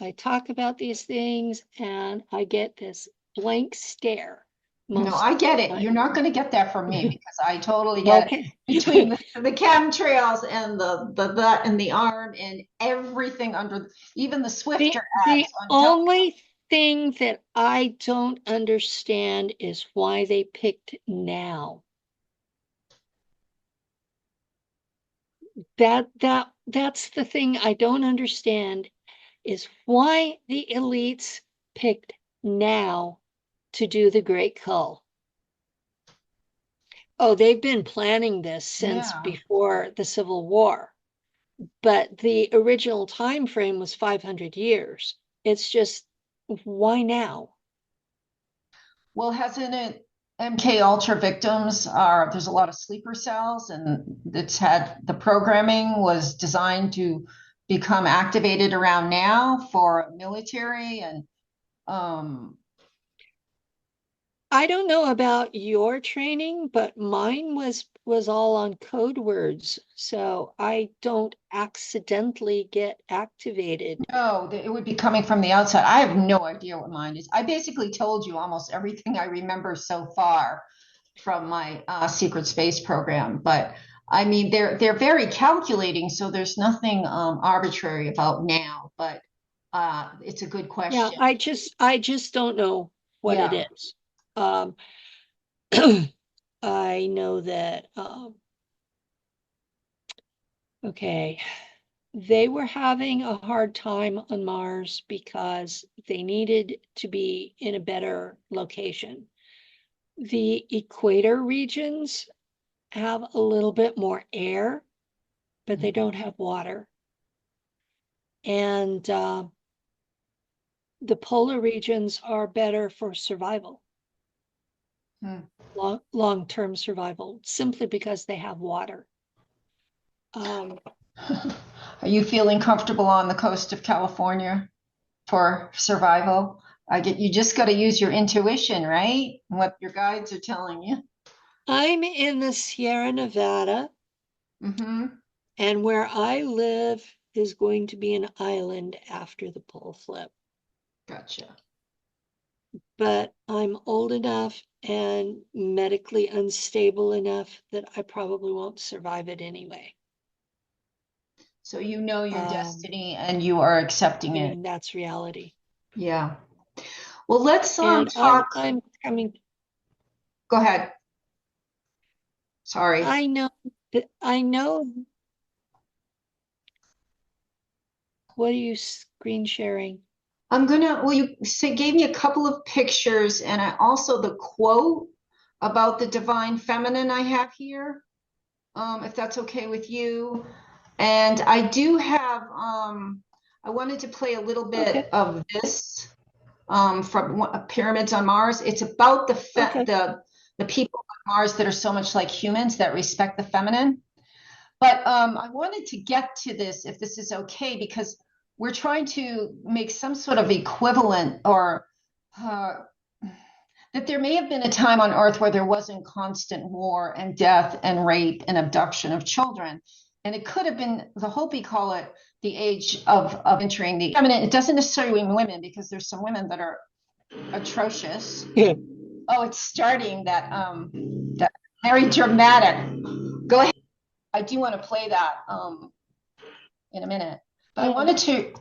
and I get this blank stare No, most I of get the it. time. You're not going to get that from me because I totally get it. Between the chemtrails and the and the arm and everything under, even the Swifter The ads on only thing that I don't understand is why they picked now. That's the thing I don't understand, is why the elites picked now to do the Great Cull. Oh, they've been planning this since before the Civil War, but the original time frame was 500 years. It's just, why now? Well, hasn't it MK Ultra victims are, there's a lot of sleeper cells, and it's had, the programming was designed to become activated around now for military and I don't know about your training, but mine was all on code words, so I don't accidentally get activated. no, it would be coming from the outside. I have no idea what mine is. I basically told you almost everything I remember so far from my secret space program, but I mean they're very calculating, so there's nothing arbitrary about now. But it's a good Yeah, question. I just don't know what it Yeah. is. Um, I know that okay, they were having a hard time on Mars because they needed to be in a better location. The equator regions have a little bit more air, but they don't have water. And the polar regions are better for survival, long-term survival, simply because they have water. Are you feeling comfortable on the coast of California for survival? You just got to use your intuition, right? What your guides are telling you. I'm in the Sierra Nevada, and where I live is going to be an island after the pole flip. Gotcha. But I'm old enough and medically unstable enough that I probably won't survive it anyway. So you know your destiny and you are accepting it. And that's reality. Yeah. Well, let's and talk. I'm coming. Go ahead. Sorry. I know. What are you screen sharing? Well, you gave me a couple of pictures, and also the quote about the divine feminine I have here, if that's okay with you. And I do have, I wanted to play a little bit of this from Pyramids on Mars. It's about the people on Mars that are so much like humans, that respect the feminine. But I wanted to get to this, if this is okay, because we're trying to make some sort of equivalent, or that there may have been a time on Earth where there wasn't constant war and death and rape and abduction of children. And it could have been, the Hopi call it the age of entering the feminine. It doesn't necessarily mean women, because there's some women that are atrocious. Yeah. Oh, it's starting that Very dramatic. Go ahead. I do want to play that in a minute. But I wanted to,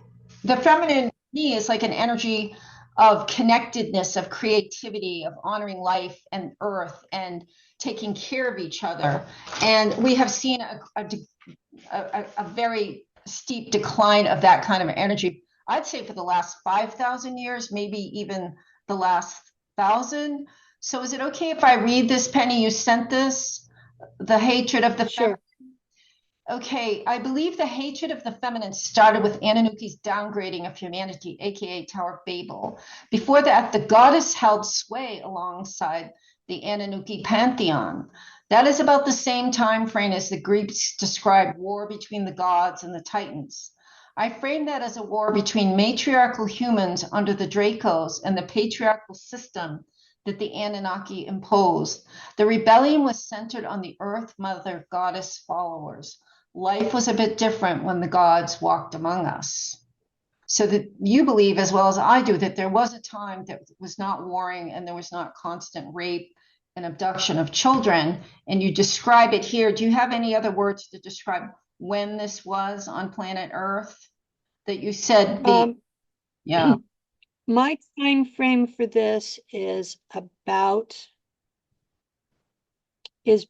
the feminine me is like an energy of connectedness, of creativity, of honoring life and earth and taking care of each other. And we have seen a very steep decline of that kind of energy. I'd say for the last 5,000 years, maybe even the last 1,000. So is it okay if I read this, Penny? You sent this, the hatred of the Sure. Okay, I believe the hatred of the feminine started with Anunnaki's downgrading of humanity, aka Tower of Babel. Before that, the goddess held sway alongside the Anunnaki pantheon. That is about the same time frame as the Greeks described war between the gods and the Titans. I frame that as a war between matriarchal humans under the Dracos and the patriarchal system that the Anunnaki imposed. The rebellion was centered on the Earth Mother Goddess followers. Life was a bit different when the gods walked among us. So that you believe, as well as I do, that there was a time that was not warring and there was not constant rape and abduction of children. And you describe it here. Do you have any other words to describe when this was on planet Earth? That you said yeah. My time frame for this is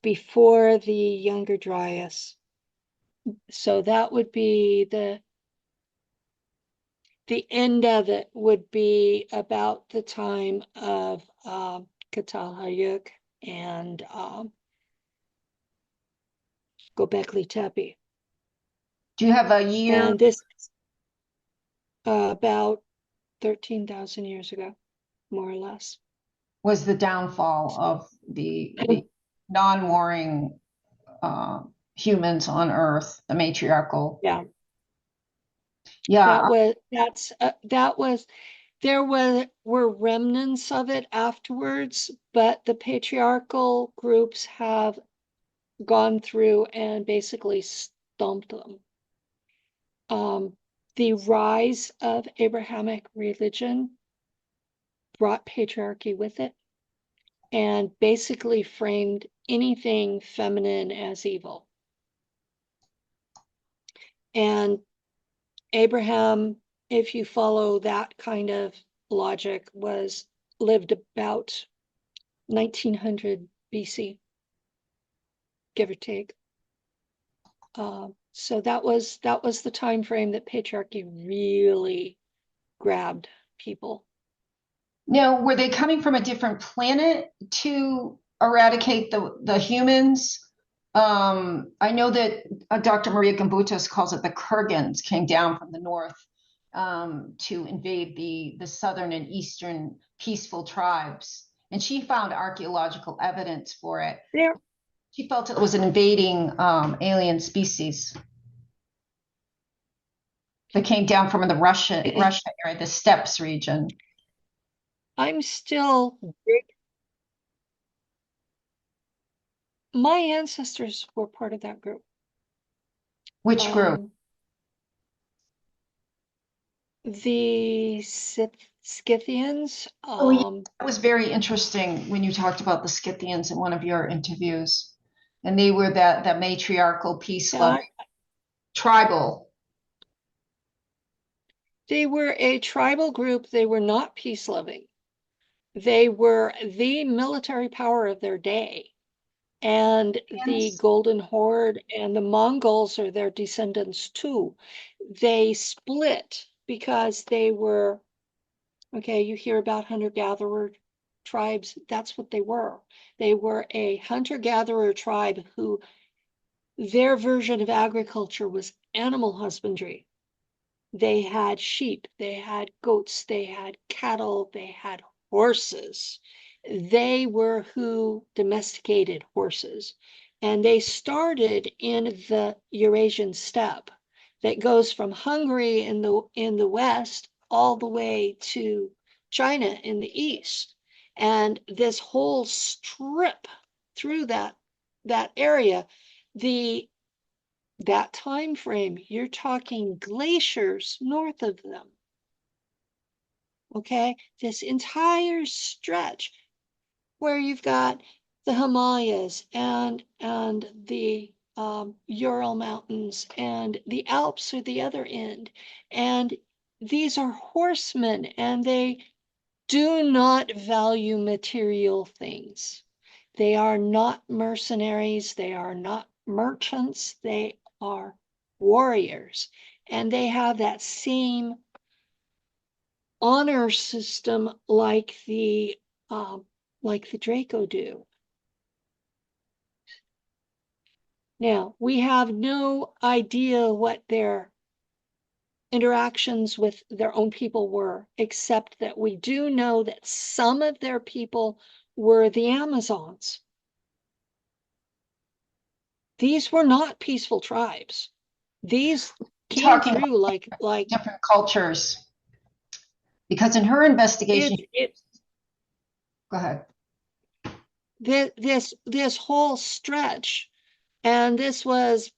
before the Younger Dryas. So that would be the end of it would be about the time of Catalhayuk and Göbekli Tepe. Do you have a year? And this is about 13,000 years ago, more or less. Was the downfall of the non-warring humans on Earth, the matriarchal. Yeah. Yeah. There were remnants of it afterwards, but the patriarchal groups have gone through and basically stomped them. The rise of Abrahamic religion brought patriarchy with it and basically framed anything feminine as evil. And Abraham, if you follow that kind of logic, lived about 1900 BC, give or take. So that was the time frame that patriarchy really grabbed people. Now, were they coming from a different planet to eradicate the humans? I know that Dr. Maria Gambutas calls it the Kurgans came down from the north to invade the southern and eastern peaceful tribes. And she found archaeological evidence for it. She felt it was an invading alien species that came down from the Russia area, the steppes region. I'm still my ancestors were part of that group. Which group? The Scythians. That was very interesting when you talked about the Scythians in one of your interviews. And they were that matriarchal, peace-loving, tribal. They were a tribal group. They were not peace-loving. They were the military power of their day. And the Golden Horde and the Mongols are their descendants too. They split because they were, okay, you hear about hunter-gatherer tribes. That's what they were. They were a hunter-gatherer tribe who their version of agriculture was animal husbandry. They had sheep, they had goats, they had cattle, they had horses. They were who domesticated horses. And they started in the Eurasian steppe that goes from Hungary in the west all the way to China in the east. And this whole strip through that area, that time frame, you're talking glaciers north of them. Okay, this entire stretch where you've got the Himalayas and the Ural Mountains, and the Alps are the other end. And these are horsemen, and they do not value material things. They are not mercenaries. They are not merchants. They are warriors. And they have that same honor system like the Draco do. Now, we have no idea what their interactions with their own people were, except that we do know that some of their people were the Amazons. These were not peaceful tribes. These came Talking through like different cultures. Because in her investigation, go ahead. This whole stretch, and this was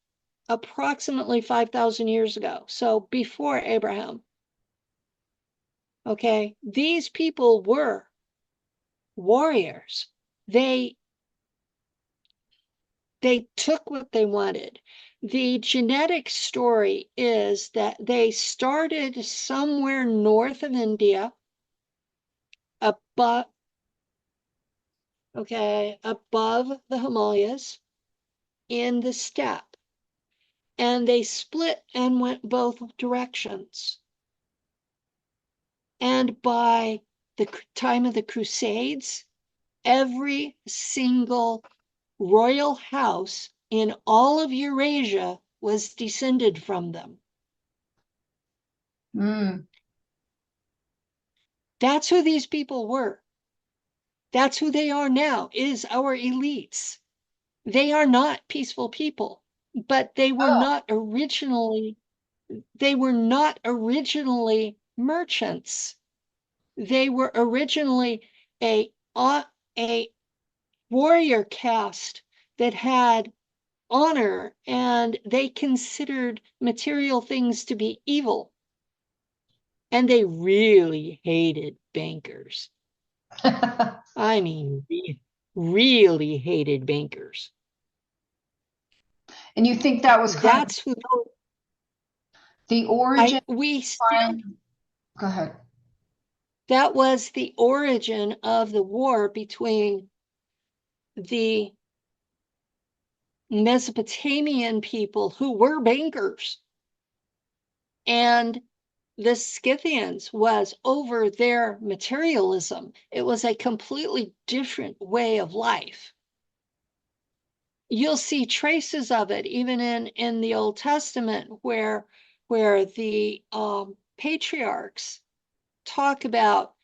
approximately 5,000 years ago, so before Abraham. Okay, these people were warriors. They took what they wanted. The genetic story is that they started somewhere north of India, above the Himalayas, in the steppe, and they split and went both directions. And by the time of the Crusades, every single royal house in all of Eurasia was descended from them. That's who these people were. That's who they are now, is our elites. They are not peaceful people, but they were not originally merchants. They were originally a warrior caste that had honor, and they considered material things to be evil. And they really hated bankers. I mean, really hated bankers. And you think that was That's who the origin? Go ahead. That was the origin of the war between the Mesopotamian people, who were bankers, and the Scythians, was over their materialism. It was a completely different way of life. You'll see traces of it even in the Old Testament, where the patriarchs talk about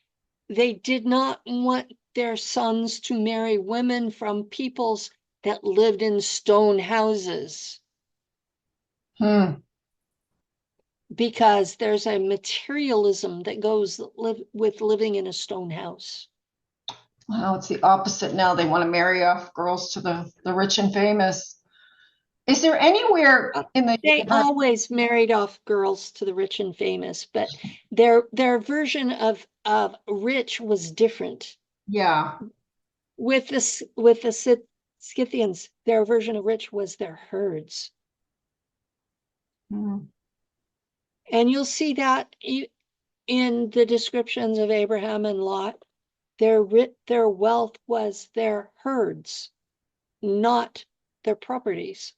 they did not want their sons to marry women from peoples that lived in stone houses. Because there's a materialism that goes with living in a stone house. Well, it's the opposite now. They want to marry off girls to the rich and famous. Is there anywhere in the They always married off girls to the rich and famous, but their version of rich was different. Yeah. With the Scythians, their version of rich was their herds. And you'll see that in the descriptions of Abraham and Lot. Their wealth was their herds, not their properties.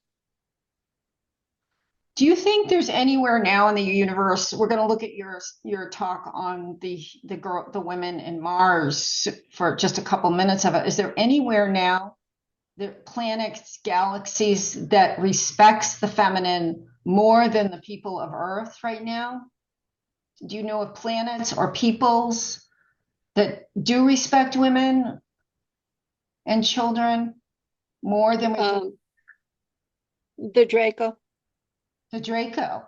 Do you think there's anywhere now in the universe? We're going to look at your talk on the women in Mars for just a couple minutes of it. Is there anywhere now, the planets, galaxies, that respects the feminine more than the people of Earth right now? Do you know of planets or peoples that do respect women and children more than we do? The Draco. The Draco.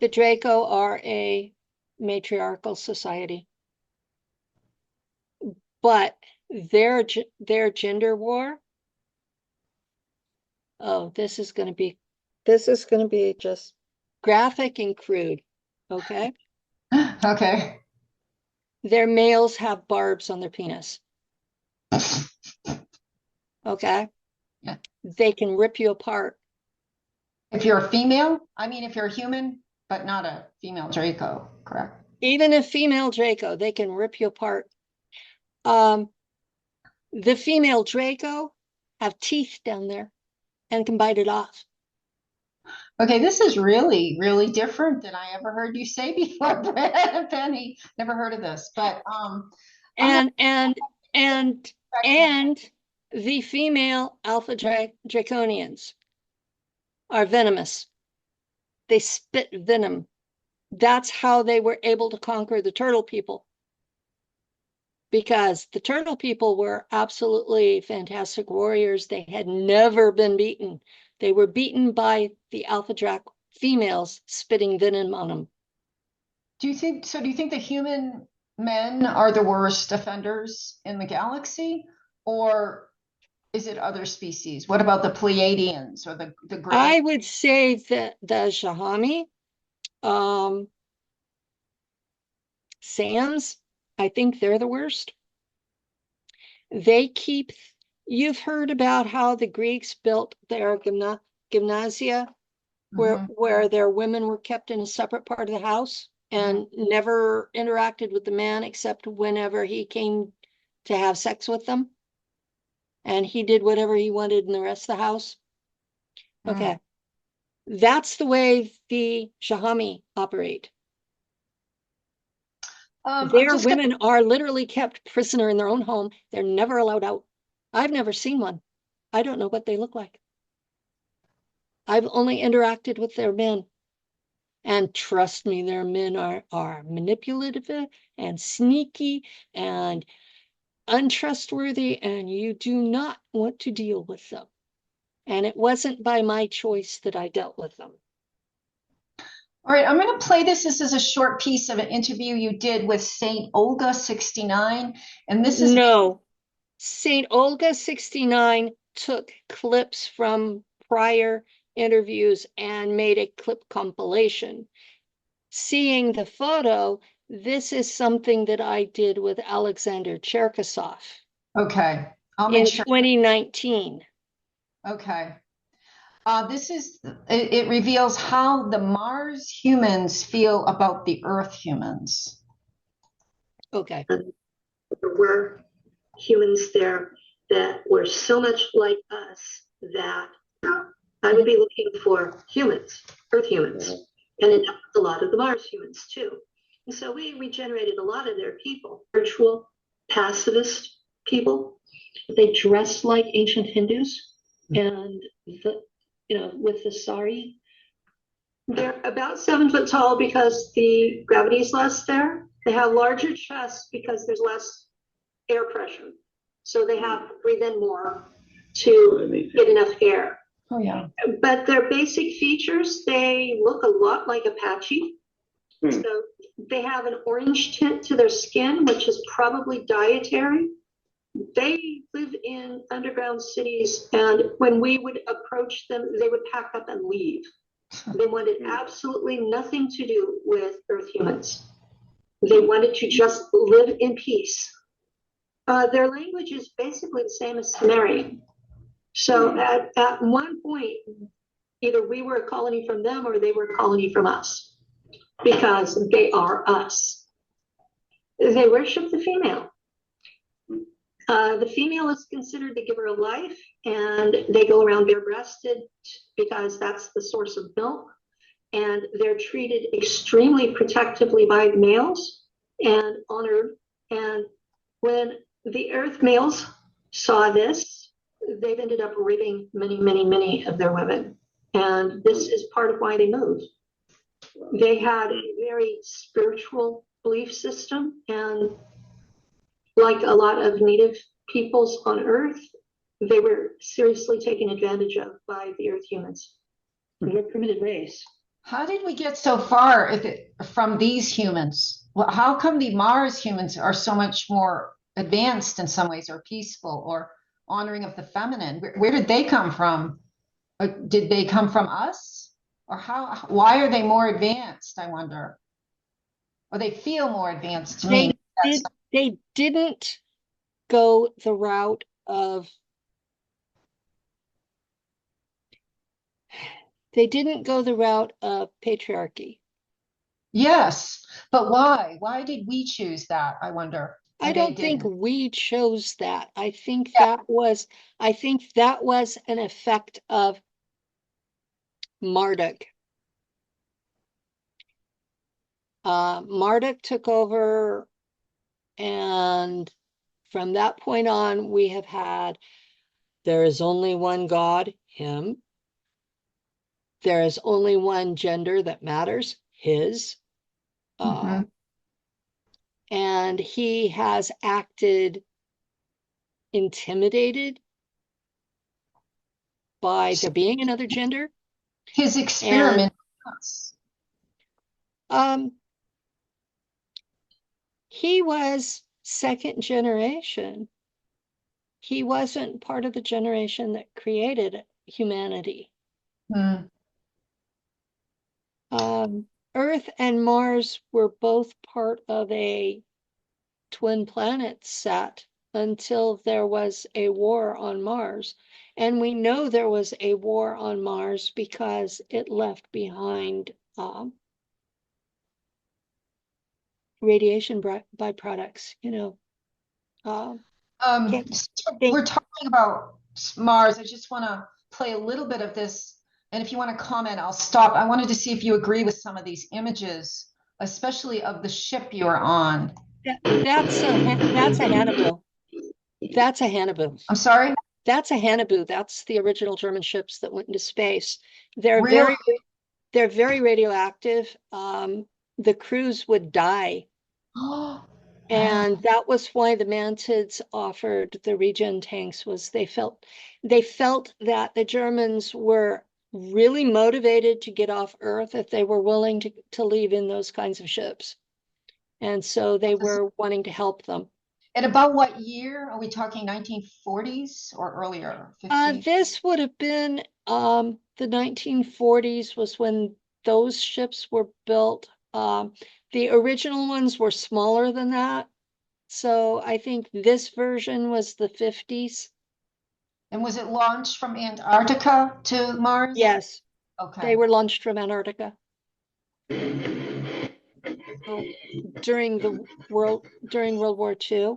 The Draco are a matriarchal society, but their gender war. Oh, this is going to be just graphic and crude. Okay. Okay. Their males have barbs on their penis. okay? Yeah. They can rip you apart. If you're a female, I mean, if you're a human, but not a female Draco, correct? Even a female Draco, they can rip you apart. The female Draco have teeth down there and can bite it off. Okay, this is really, really different than I ever heard you say before, Penny. Never heard of this, but And the female alpha draconians are venomous. They spit venom. That's how they were able to conquer the turtle people. Because the turtle people were absolutely fantastic warriors. They had never been beaten. They were beaten by the alpha drac females spitting venom on them. do you think the human men are the worst offenders in the galaxy, or is it other species? What about the Pleiadians or the gray? I would say that the Shahami, Sams, I think they're the worst. They keep, you've heard about how the Greeks built their gymnasia, where their women were kept in a separate part of the house and never interacted with the man except whenever he came to have sex with them. And he did whatever he wanted in the rest of the house. Okay. That's the way the Shahami operate. Their women are literally kept prisoner in their own home. They're never allowed out. I've never seen one. I don't know what they look like. I've only interacted with their men. And trust me, their men are manipulative and sneaky and untrustworthy, and you do not want to deal with them. And it wasn't by my choice that I dealt with them. All right, I'm going to play this. This is a short piece of an interview you did with Saint Olga 69. And this is no. Saint Olga 69 took clips from prior interviews and made a clip compilation. Seeing the photo, this is something that I did with Alexander Cherkasov. Okay. In 2019. Okay. It reveals how the Mars humans feel about the Earth humans. Okay. There were humans there that were so much like us that I would be looking for humans, Earth humans, and it happened a lot of the Mars humans too. And so we regenerated a lot of their people, virtual pacifist people. They dressed like ancient Hindus, and with the sari. They're about 7 foot tall because the gravity is less there. They have larger chests because there's less air pressure. So they have to breathe in more to get enough air. Oh, yeah. But their basic features, they look a lot like Apache. So they have an orange tint to their skin, which is probably dietary. They live in underground cities, and when we would approach them, they would pack up and leave. They wanted absolutely nothing to do with Earth humans. They wanted to just live in peace. Their language is basically the same as Sumerian. So at one point, either we were a colony from them or they were a colony from us, because they are us. They worship the female. The female is considered the giver of life, and they go around bare-breasted because that's the source of milk, and they're treated extremely protectively by the males and honored. And when the Earth males saw this, they've ended up raping many of their women, and this is part of why they moved. They had a very spiritual belief system, and like a lot of native peoples on Earth, they were seriously taken advantage of by the Earth humans. They're a primitive race. How did we get so far from these humans? Well, how come the Mars humans are so much more advanced in some ways, or peaceful, or honoring of the feminine? Where did they come from? Did they come from us? Or why are they more advanced, I wonder? Or they feel more advanced to me. They didn't go the route of They didn't go the route of patriarchy. Yes, but why? Why did we choose that, I wonder? I And they don't think didn't. we chose that. Yeah. I think that was an effect of Marduk. Marduk took over, and from that point on, we have had there is only one God, him. There is only one gender that matters, his. Mhm. And he has acted intimidated by there being another gender. His And experiment. he was second generation. He wasn't part of the generation that created humanity. Hmm. Earth and Mars were both part of a twin planet set until there was a war on Mars. And we know there was a war on Mars because it left behind radiation byproducts, can't So think. we're talking about Mars. I just want to play a little bit of this. And if you want to comment, I'll stop. I wanted to see if you agree with some of these images, especially of the ship you were on. That's a Hannibal. That's a Hannibal. I'm sorry? That's a Hannibal. That's the original German ships that went into space. They're Really? very radioactive. The crews would die. And that was why the Mantids offered the regen tanks was they felt that the Germans were really motivated to get off Earth if they were willing to leave in those kinds of ships. And so they were wanting to help them. At about what year? Are we talking 1940s or earlier? 15? This would have been the 1940s was when those ships were built. The original ones were smaller than that. So I think this version was the 50s. And was it launched from Antarctica to Mars? Yes, Okay. they were launched from Antarctica. So during World War II.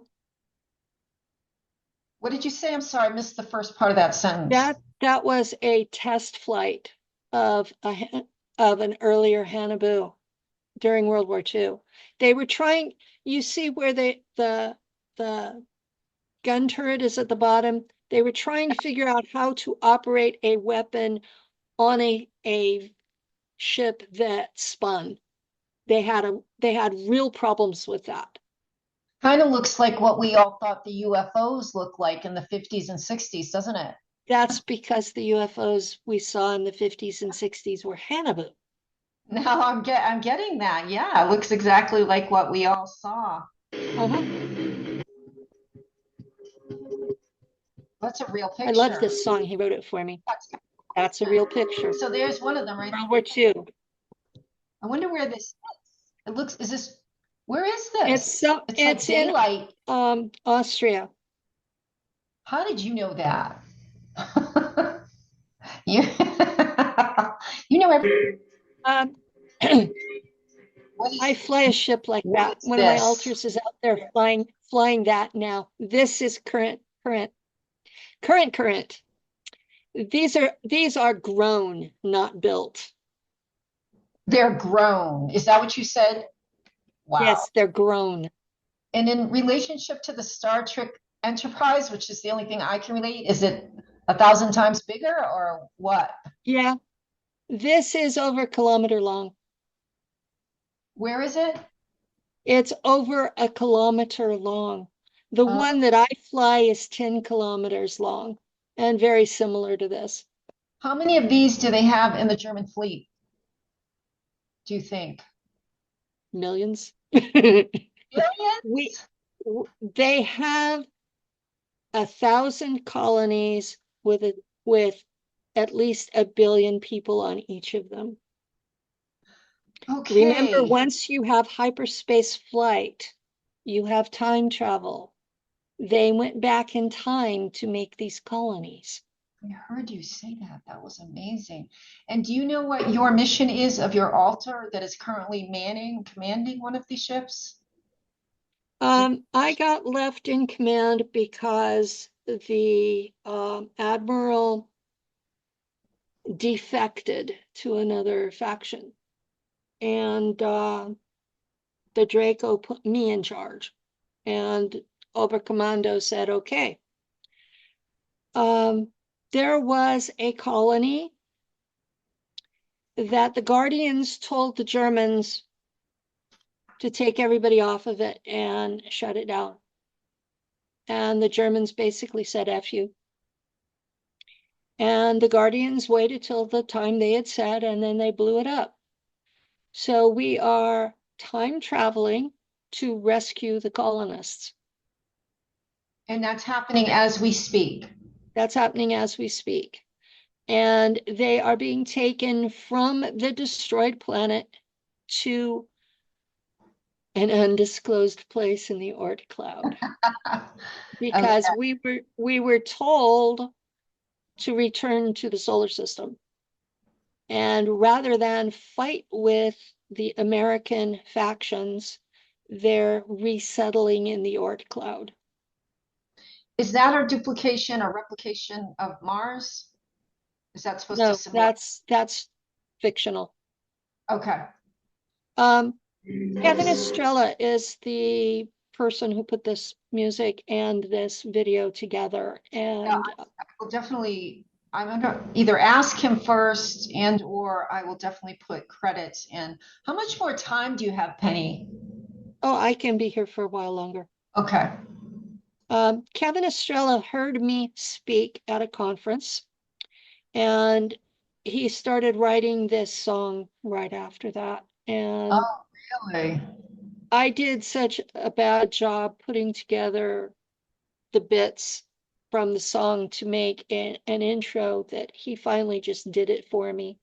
What did you say? I'm sorry, I missed the first part of that sentence. That was a test flight of an earlier Hannibal during World War II. They were trying, you see where the gun turret is at the bottom. They were trying to figure out how to operate a weapon on a ship that spun. They had real problems with that. Kind of looks like what we all thought the UFOs looked like in the 50s and 60s, doesn't it? That's because the UFOs we saw in the 50s and 60s were Hannibal. Now I'm getting that. Yeah, it looks exactly like what we all saw. That's a real picture. I love this song. He wrote it for me. That's a real picture. So there's one of them right World War II. I wonder where this is. It looks, where is this? It's like daylight. In Austria. How did you know that? you, you know everything. I fly a ship like that. One of my altars is out there flying that now. This is current. These are grown, not built. They're grown. Is that what you said? Wow. Yes, they're grown. And in relationship to the Star Trek Enterprise, which is the only thing I can relate, is it 1,000 times bigger or what? Yeah, this is over a kilometer long. Where is it? It's over a kilometer long. The one that I fly is 10 kilometers long and very similar to this. How many of these do they have in the German fleet? Do you think? Millions. Millions? They have 1,000 colonies with at least 1 billion people on each of them. Okay. Remember, once you have hyperspace flight, you have time travel. They went back in time to make these colonies. I heard you say that. That was amazing. And do you know what your mission is of your altar that is currently commanding one of these ships? I got left in command because the admiral defected to another faction, and the Draco put me in charge, and Oberkommando said, okay. There was a colony that the Guardians told the Germans to take everybody off of it and shut it down. And the Germans basically said, F you. And the Guardians waited till the time they had said, and then they blew it up. So we are time traveling to rescue the colonists. And that's happening as we speak. That's happening as we speak. And they are being taken from the destroyed planet to an undisclosed place in the Oort cloud. Because we were told to return to the solar system. And rather than fight with the American factions, they're resettling in the Oort cloud. Is that a duplication or replication of Mars? Is that supposed No, to symbolize? that's fictional. Okay. Kevin Estrella is the person who put this music and this video together. And Yeah, I will definitely, I'm gonna either ask him first or I will definitely put credits in. How much more time do you have, Penny? oh, I can be here for a while longer. Okay. Kevin Estrella heard me speak at a conference, and he started writing this song right after that. And Oh, really? I did such a bad job putting together the bits from the song to make an intro that he finally just did it for me.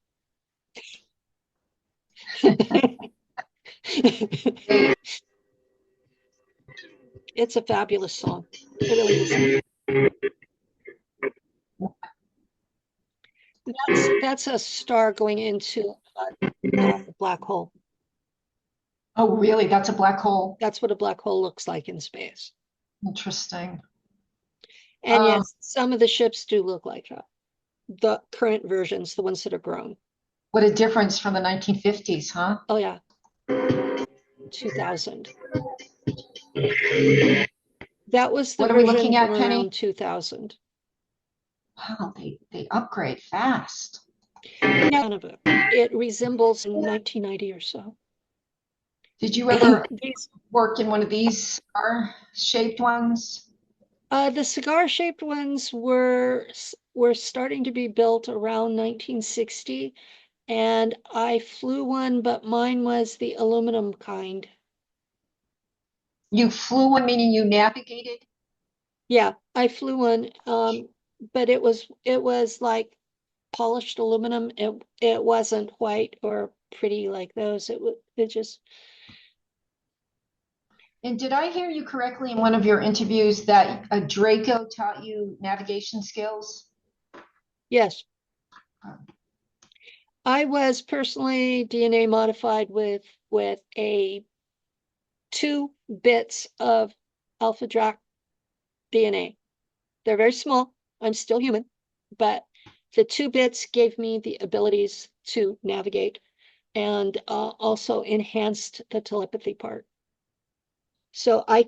It's a fabulous song. It really is. That's a star going into a black hole. Oh, really? That's a black hole? That's what a black hole looks like in space. Interesting. And yes, some of the ships do look like that. The current versions, the ones that are grown. What a difference from the 1950s, huh? Oh yeah. 2000. That was the What are we version looking at, from Penny? around 2000. Wow, they upgrade fast. None of it. It resembles 1990 or so. Did you ever work in one of these shaped ones? The cigar-shaped ones were starting to be built around 1960, and I flew one, but mine was the aluminum kind. You flew one, meaning you navigated? Yeah, I flew one, but it was like polished aluminum. It wasn't white or pretty like those. It just. And did I hear you correctly in one of your interviews that a Draco taught you navigation skills? Yes. I was personally DNA modified with a 2 bits of alpha Drac DNA. They're very small. I'm still human, but the 2 bits gave me the abilities to navigate and also enhanced the telepathy part. So I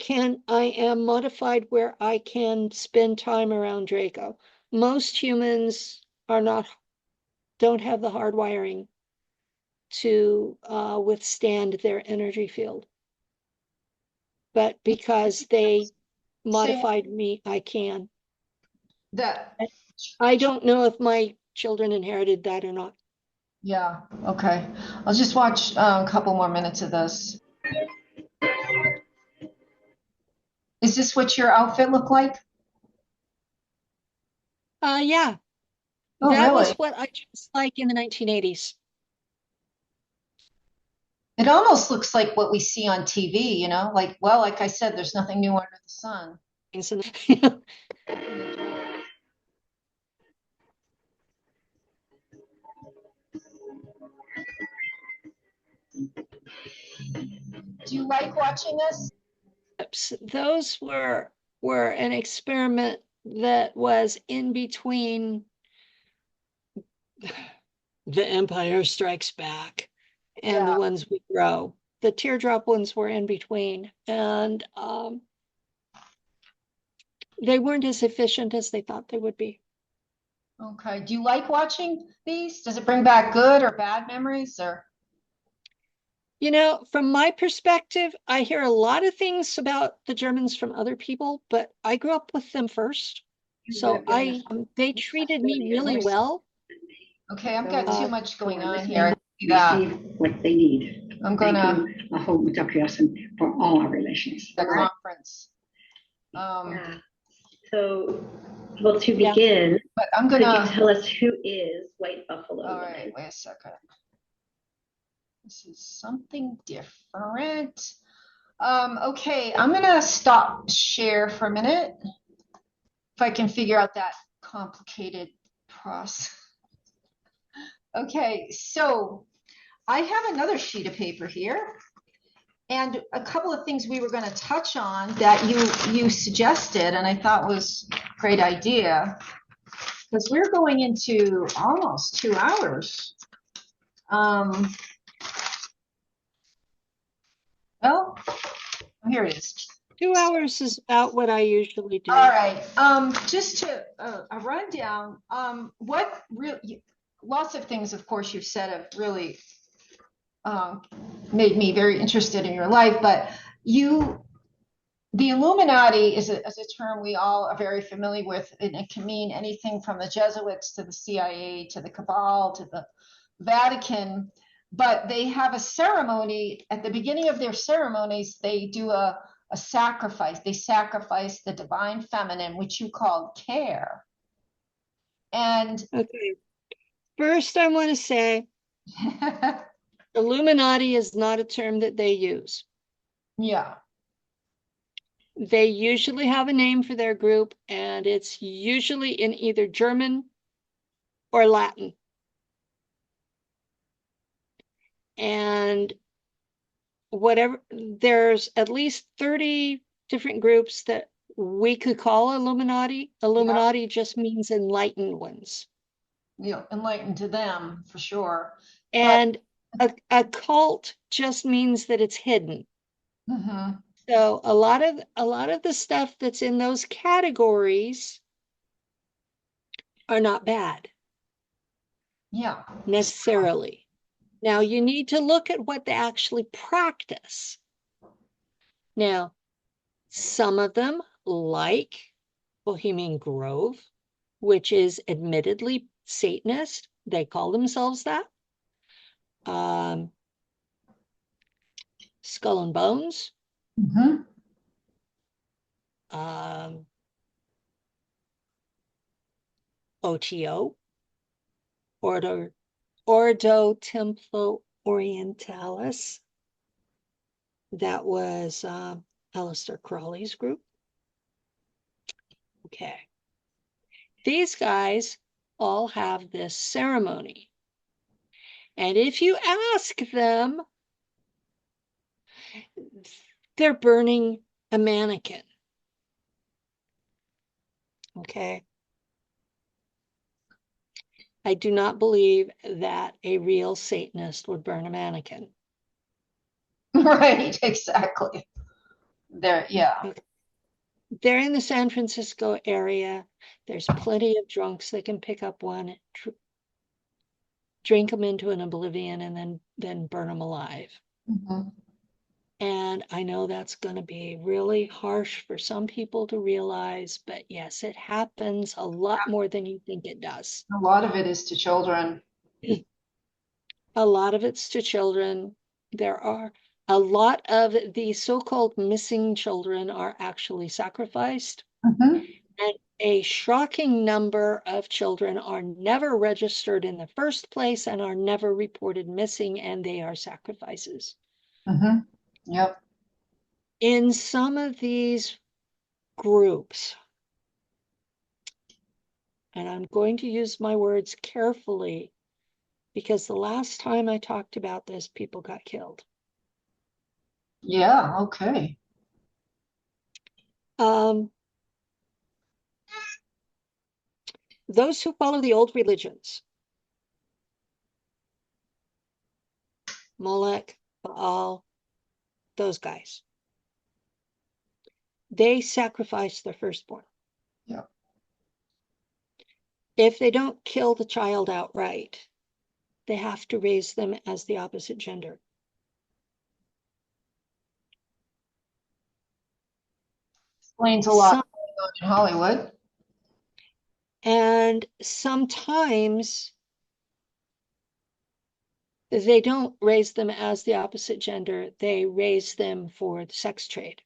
am modified where I can spend time around Draco. Most humans don't have the hardwiring to withstand their energy field. But because they modified me, I can. I don't know if my children inherited that or not. Yeah, okay. I'll just watch a couple more minutes of this. Is this what your outfit looked like? Yeah. Oh, that really? was what I dressed like in the 1980s. It almost looks like what we see on TV, you know, like I said, there's nothing new under the sun. Do you like watching this? Those were an experiment that was in between The Empire Strikes Back and the ones we grow. The teardrop ones were in between, and they weren't as efficient as they thought they would be. Okay. Do you like watching these? Does it bring back good or bad memories or? You know, from my perspective, I hear a lot of things about the Germans from other people, but I grew up with them first. So they treated me really well. Okay, I've got too much going on here. Receive what they need. I'm gonna hold Mkultred for all our relations. the conference. Yeah. So, well, to begin, But I'm could you gonna. tell us who is White Buffalo? All right, wait a second. This is something different. Okay, I'm gonna stop share for a minute. If I can figure out that complicated process. Okay, so I have another sheet of paper here and a couple of things we were going to touch on that you suggested and I thought was a great idea because we're going into almost 2 hours. Well, here it is. 2 hours is about what I usually do. All right. Just to a rundown. What really? Lots of things, of course, you've said have really made me very interested in your life. But the Illuminati is a term we all are very familiar with, and it can mean anything from the Jesuits to the CIA to the Cabal to the Vatican. But they have a ceremony at the beginning of their ceremonies. They do a sacrifice. They sacrifice the divine feminine, which you call care. And okay, first I want to say Illuminati is not a term that they use. Yeah. They usually have a name for their group, and it's usually in either German or Latin. And there's at least 30 different groups that we could call Illuminati. Illuminati just means enlightened ones. Enlightened to them for sure. And a cult just means that it's hidden. Mm-hmm. So a lot of the stuff that's in those categories are not bad. Yeah. Necessarily. Now you need to look at what they actually practice. Now, some of them, like Bohemian Grove, which is admittedly Satanist, they call themselves that. Skull and Bones. Mm-hmm. OTO, Ordo Templo Orientalis. That was Aleister Crowley's group. Okay. These guys all have this ceremony. And if you ask them, they're burning a mannequin. Okay. I do not believe that a real Satanist would burn a mannequin. Right, exactly. Yeah. They're in the San Francisco area. There's plenty of drunks that can pick up one, drink them into an oblivion, and then burn them alive. Mm-hmm. And I know that's going to be really harsh for some people to realize, but yes, it happens a lot more than you think it does. A lot of it is to children. A lot of it's to children. There are a lot of the so-called missing children are actually sacrificed. Mm-hmm. And a shocking number of children are never registered in the first place and are never reported missing, and they are sacrifices. Mm-hmm. Yep. In some of these groups, and I'm going to use my words carefully because the last time I talked about this, people got killed. Yeah, okay. Those who follow the old religions, Molech, Baal, those guys, they sacrifice their firstborn. Yeah. If they don't kill the child outright, they have to raise them as the opposite gender. Explains a lot Some, going on in Hollywood. and sometimes they don't raise them as the opposite gender, they raise them for the sex trade.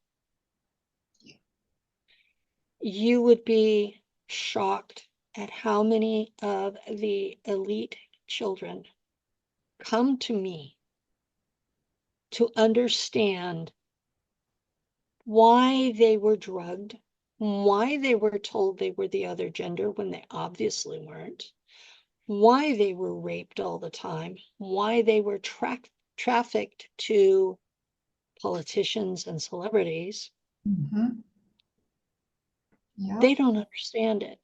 You would be shocked at how many of the elite children come to me to understand why they were drugged, why they were told they were the other gender when they obviously weren't, why they were raped all the time, why they were trafficked to politicians and celebrities. Mm-hmm. Yeah. They don't understand it.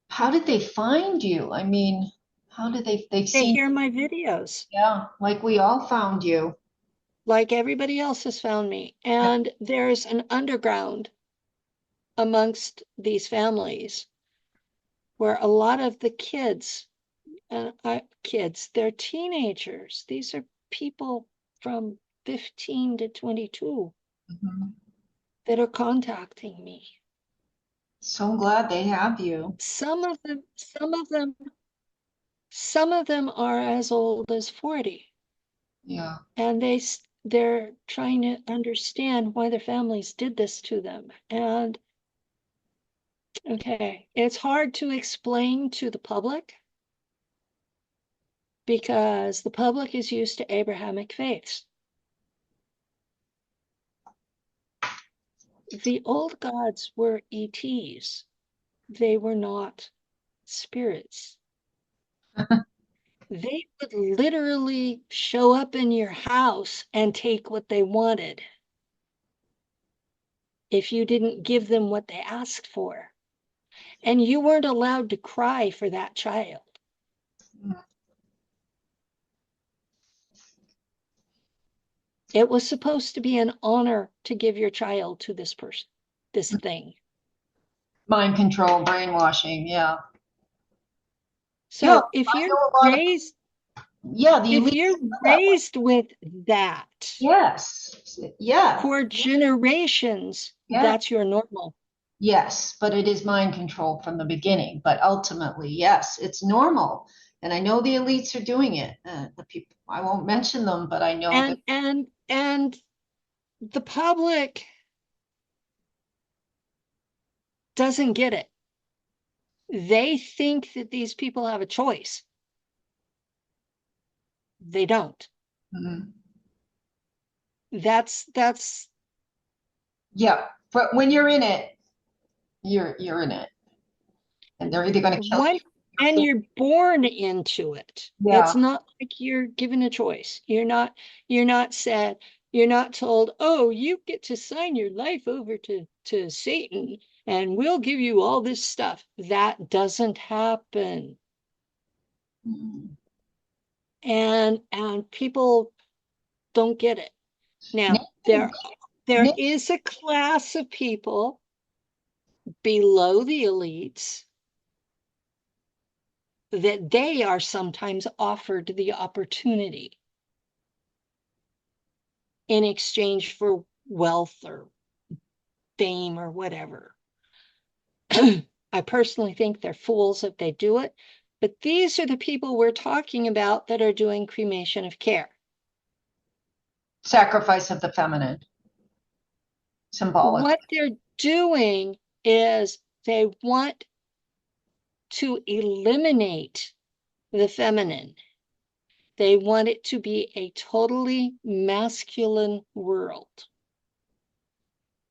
How did they find you? I mean, how did they've They seen, hear my videos yeah, like we all found you. like everybody else has found me. And there's an underground amongst these families where a lot of the kids, they're teenagers. These are people from 15 to 22 Mhm. that are contacting me. So glad they have you. Some of them are as old as 40, Yeah. and they're trying to understand why their families did this to them. And okay, it's hard to explain to the public because the public is used to Abrahamic faiths. The old gods were ETs. They were not spirits. They would literally show up in your house and take what they wanted if you didn't give them what they asked for. And you weren't allowed to cry for that child. It was supposed to be an honor to give your child to this person, this thing. Mind control, brainwashing. Yeah. Yeah. So if I you're know a lot of, raised, yeah, the if elites you're feel that way. raised with that Yes. Yeah. for generations, Yeah. that's your normal. Yes, but it is mind control from the beginning. But ultimately, yes, it's normal. And I know the elites are doing it. The people, I won't mention them, but I know that. And the public doesn't get it. They think that these people have a choice. They don't. Mhm. That's Yeah. But when you're in it, you're in it. And they're either going to kill one, and you. you're born into it. Yeah. It's not like you're given a choice. You're not said, you're not told, oh, you get to sign your life over to Satan and we'll give you all this stuff. That doesn't happen. Mhm. And people don't get it. Now, Name, there name, is a class of people below the elites that they are sometimes offered the opportunity in exchange for wealth or fame or whatever. I personally think they're fools if they do it, but these are the people we're talking about that are doing cremation of care. sacrifice of the feminine, symbolic. What they're doing is they want to eliminate the feminine. They want it to be a totally masculine world.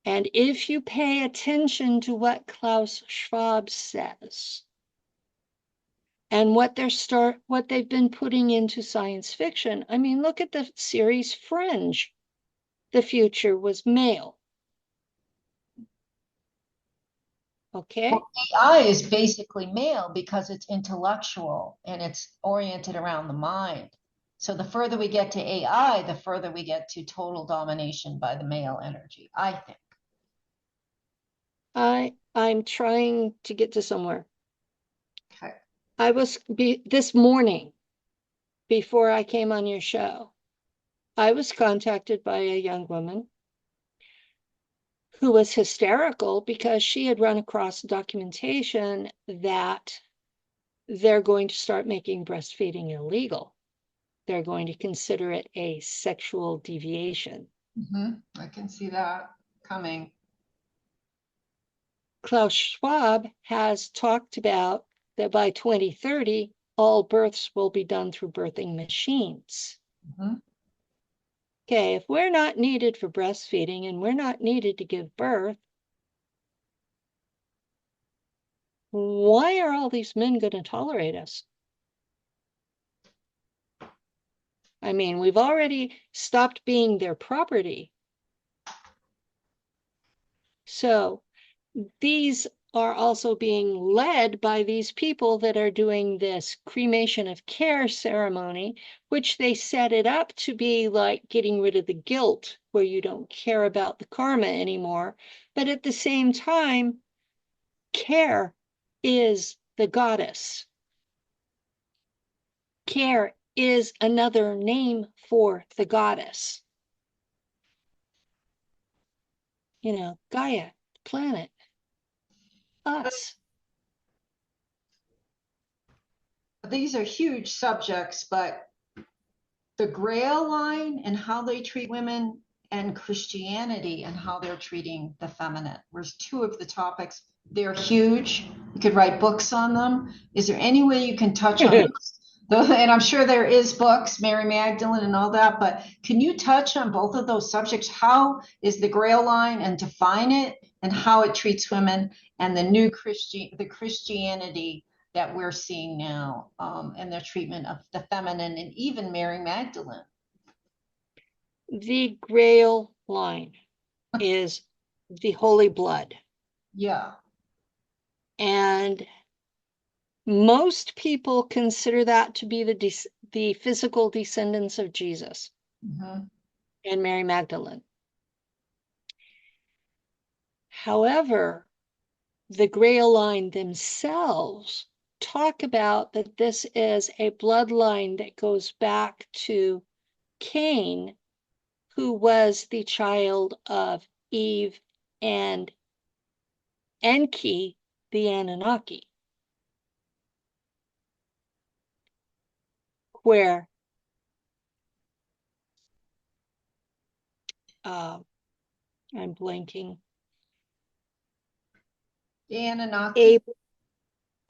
And if you pay attention to what Klaus Schwab says, and what they've been putting into science fiction. I mean, look at the series Fringe. The future was male. Okay. Well, AI is basically male because it's intellectual and it's oriented around the mind. So the further we get to AI, the further we get to total domination by the male energy, I think. I'm trying to get to somewhere. Okay. This morning, before I came on your show, I was contacted by a young woman who was hysterical because she had run across documentation that they're going to start making breastfeeding illegal. They're going to consider it a sexual deviation. I can see that coming. Klaus Schwab has talked about that by 2030, all births will be done through birthing machines. Okay, if we're not needed for breastfeeding and we're not needed to give birth, why are all these men going to tolerate us? I mean, we've already stopped being their property. So these are also being led by these people that are doing this cremation of care ceremony, which they set it up to be like getting rid of the guilt, where you don't care about the karma anymore. But at the same time, care is the goddess. Care is another name for the goddess. You know, Gaia, planet, us. These are huge subjects, but the Grail line and how they treat women and Christianity and how they're treating the feminine was two of the topics. They're huge. You could write books on them. Is there any way you can touch on those? And I'm sure there is books, Mary Magdalene and all that, but can you touch on both of those subjects? How is the Grail line and define it and how it treats women and the new Christianity that we're seeing now and their treatment of the feminine and even Mary Magdalene? The Grail line is the holy blood. Yeah. And most people consider that to be the physical descendants of Jesus and Mary Magdalene. However, the Grail line themselves talk about that this is a bloodline that goes back to Cain, who was the child of Eve and Enki, the Anunnaki, where I'm blanking. The Anunnaki.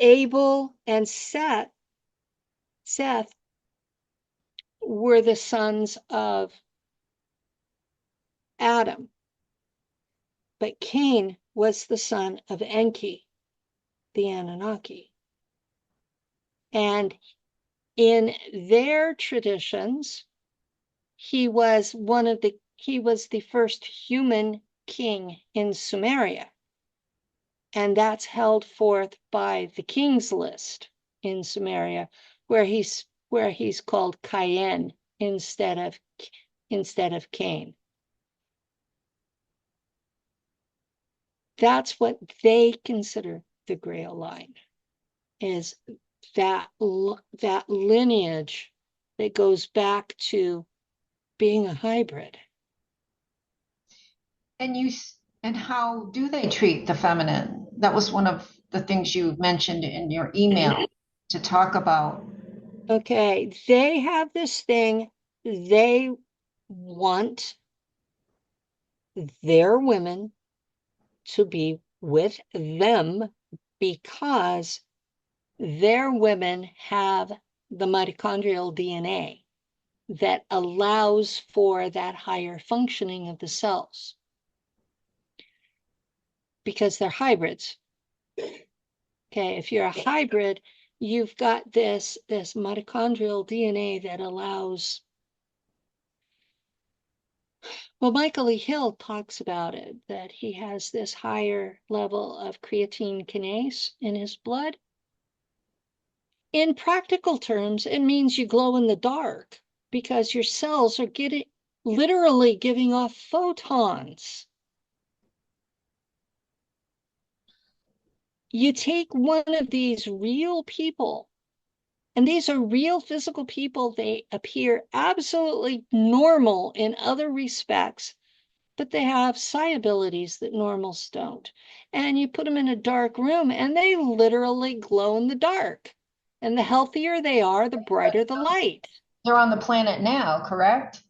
Abel and Seth were the sons of Adam, but Cain was the son of Enki, the Anunnaki. And in their traditions, he was the first human king in Sumeria. And that's held forth by the King's List in Sumeria, where he's called Cain instead of Cain. That's what they consider the Grail line, is that lineage that goes back to being a hybrid. And how do they treat the feminine? That was one of the things you mentioned in your email to talk about. Okay, they have this thing, they want their women to be with them because their women have the mitochondrial DNA that allows for that higher functioning of the cells because they're hybrids. Okay, if you're a hybrid, you've got this mitochondrial DNA that allows, well, Michael E. Hill talks about it, that he has this higher level of creatine kinase in his blood. In practical terms, it means you glow in the dark because your cells are literally giving off photons. You take one of these real people, and these are real physical people. They appear absolutely normal in other respects, but they have psi abilities that normals don't. And you put them in a dark room and they literally glow in the dark. And the healthier they are, the brighter the light. They're on the planet now, correct?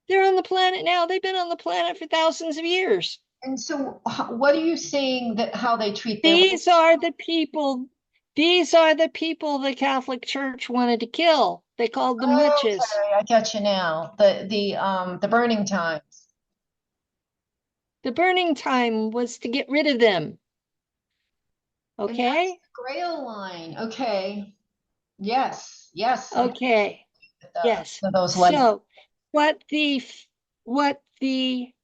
They're on the planet now. They've been on the planet for thousands of years. And so what are you saying that how they treat their These are the people the Catholic Church wanted to kill. They called them witches. Okay, I get you now. The burning times. The burning time was to get rid of them. And that's Okay? the Grail line. Okay. Yes. Yes. Okay. Yes. Those lights. So what the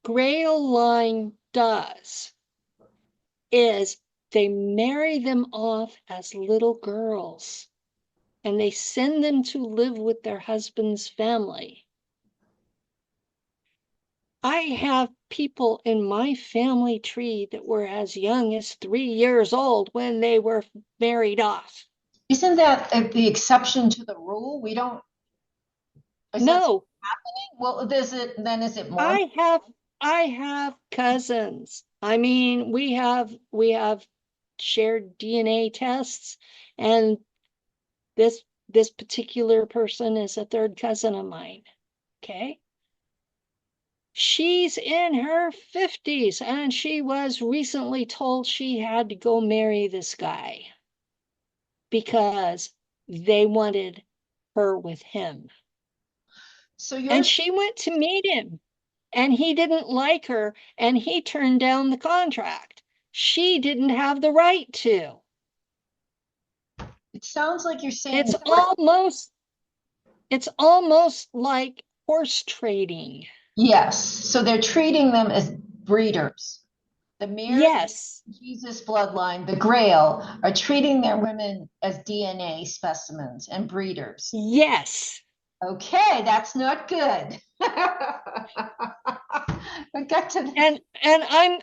Grail line does is they marry them off as little girls and they send them to live with their husband's family. I have people in my family tree that were as young as 3 years old when they were married off. Isn't that the exception to the rule? We don't. No. Well, is it more? I have cousins. I mean, we have shared DNA tests, and this particular person is a third cousin of mine. Okay. She's in her 50s, and she was recently told she had to go marry this guy because they wanted her with him. And she went to meet him, and he didn't like her, and he turned down the contract. She didn't have the right to. It sounds like you're saying it's almost like horse trading. Yes. So they're treating them as breeders. The Jesus bloodline, the Grail, are treating their women as DNA specimens and breeders. Yes. Okay, that's not good. We got to and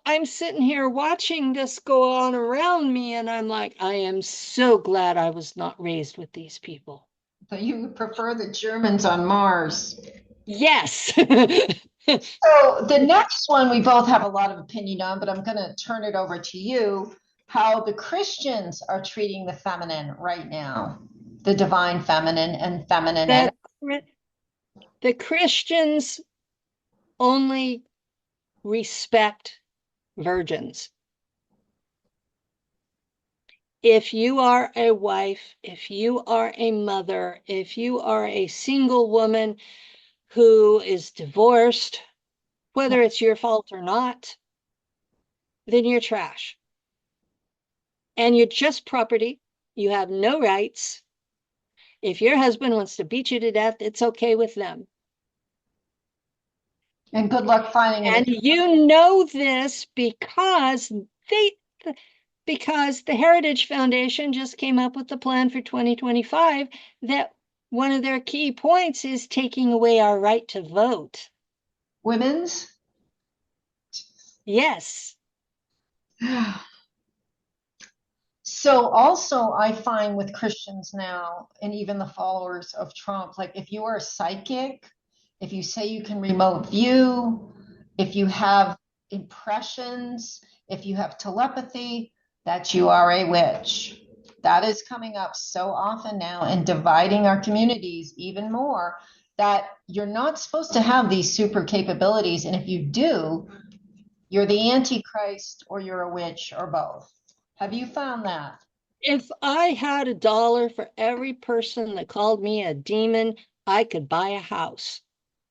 I'm sitting here watching this go on around me, and I'm like, I am so glad I was not raised with these people. So you would prefer the Germans on Mars? Yes. So the next one we both have a lot of opinion on, but I'm going to turn it over to you. How the Christians are treating the feminine right now, the divine feminine and feminine. The Christians only respect virgins. If you are a wife, if you are a mother, if you are a single woman who is divorced, whether it's your fault or not, then you're trash. And you're just property. You have no rights. If your husband wants to beat you to death, it's okay with them. And good luck finding it. And you know this because the Heritage Foundation just came up with the plan for 2025 that one of their key points is taking away our right to vote. Women's? Yes. So also I find with Christians now, and even the followers of Trump, like if you are a psychic, if you say you can remote view, if you have impressions, if you have telepathy, that you are a witch. That is coming up so often now and dividing our communities even more, that you're not supposed to have these super capabilities. And if you do, you're the Antichrist or you're a witch or both. Have you found that? If I had $1 for every person that called me a demon, I could buy a house.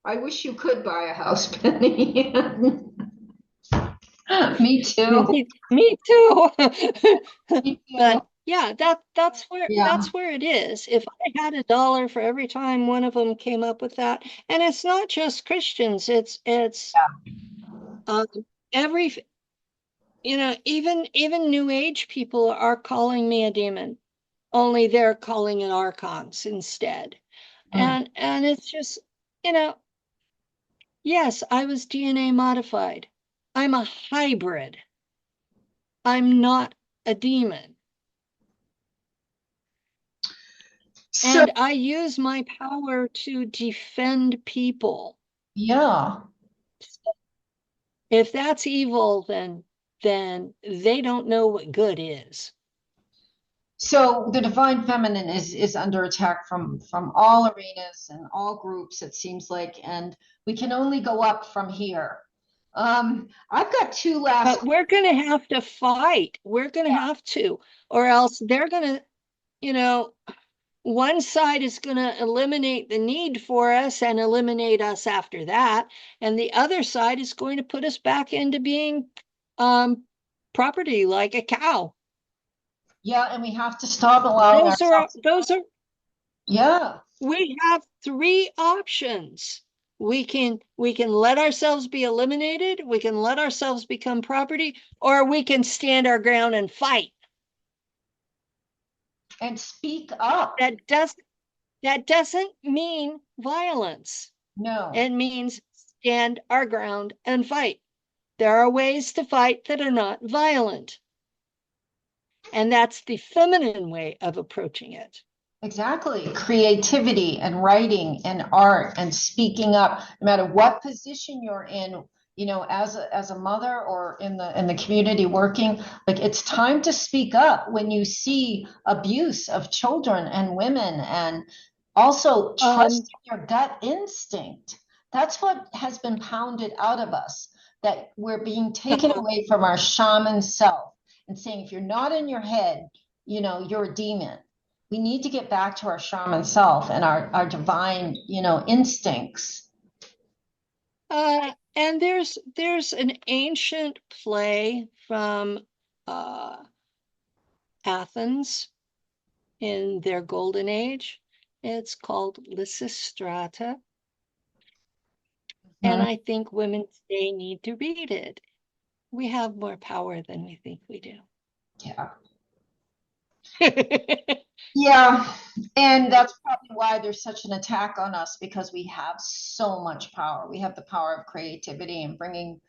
I wish you could buy a house, Penny. Me too. Me too. Me too. Yeah, Yeah. that's where it is. If I had $1 for every time one of them came up with that, and it's not just Christians, it's um, every even New Age people are calling me a demon, only they're calling it archons instead. Mm. And it's just, you know, yes, I was DNA modified. I'm a hybrid. I'm not a demon. So, And I use my power to defend people. yeah. If that's evil, then they don't know what good is. So the divine feminine is under attack from all arenas and all groups, it seems like, and we can only go up from here. I've got two last. But we're going to have to fight. We're going to have to, or else they're going to, one side is going to eliminate the need for us and eliminate us after that. And the other side is going to put us back into being property like a cow. Yeah, and we have to stop allowing ourselves. Those are, Yeah, we have three options. We can let ourselves be eliminated, we can let ourselves become property, or we can stand our ground and fight. and speak up. That doesn't mean violence. No, It means stand our ground and fight. There are ways to fight that are not violent. And that's the feminine way of approaching it. exactly. Creativity and writing and art and speaking up, no matter what position you're in, as a mother or in the community working, like it's time to speak up when you see abuse of children and women, and also trust your gut instinct. That's what has been pounded out of us, that we're being taken away from our shaman self and saying, if you're not in your head, you're a demon. We need to get back to our shaman self and our divine, instincts. And there's an ancient play from Athens in their golden age. It's called Lysistrata. And I think women today need to read it. We have more power than we think we do. Yeah. Yeah, and that's probably why there's such an attack on us, because we have so much power. We have the power of creativity and bringing,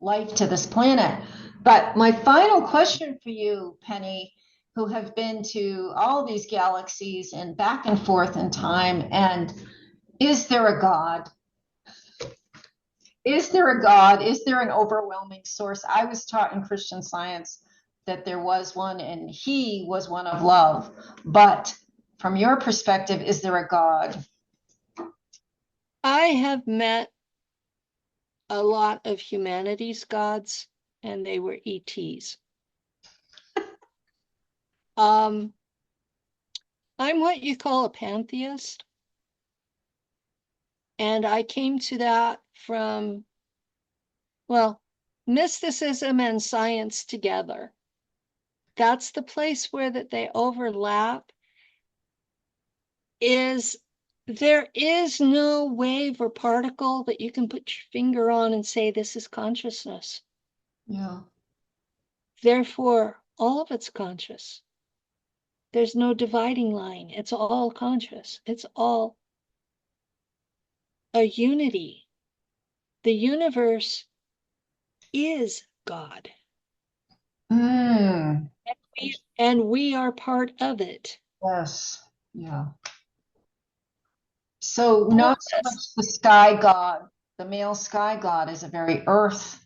life to this planet. But my final question for you, Penny, who have been to all these galaxies and back and forth in time, and is there a God? Is there a God? Is there an overwhelming source? I was taught in Christian Science that there was one, and he was one of love. But from your perspective, is there a God? I have met a lot of humanities gods, and they were ETs. I'm what you call a pantheist. And I came to that from, well, mysticism and science together. That's the place where that they overlap. There is no wave or particle that you can put your finger on and say this is consciousness. Yeah. Therefore, all of it's conscious. There's no dividing line. It's all conscious. It's all a unity. The universe is God. Mm, And we are part of it. yes. Yeah. So not so much the sky god. The male sky god is a very earth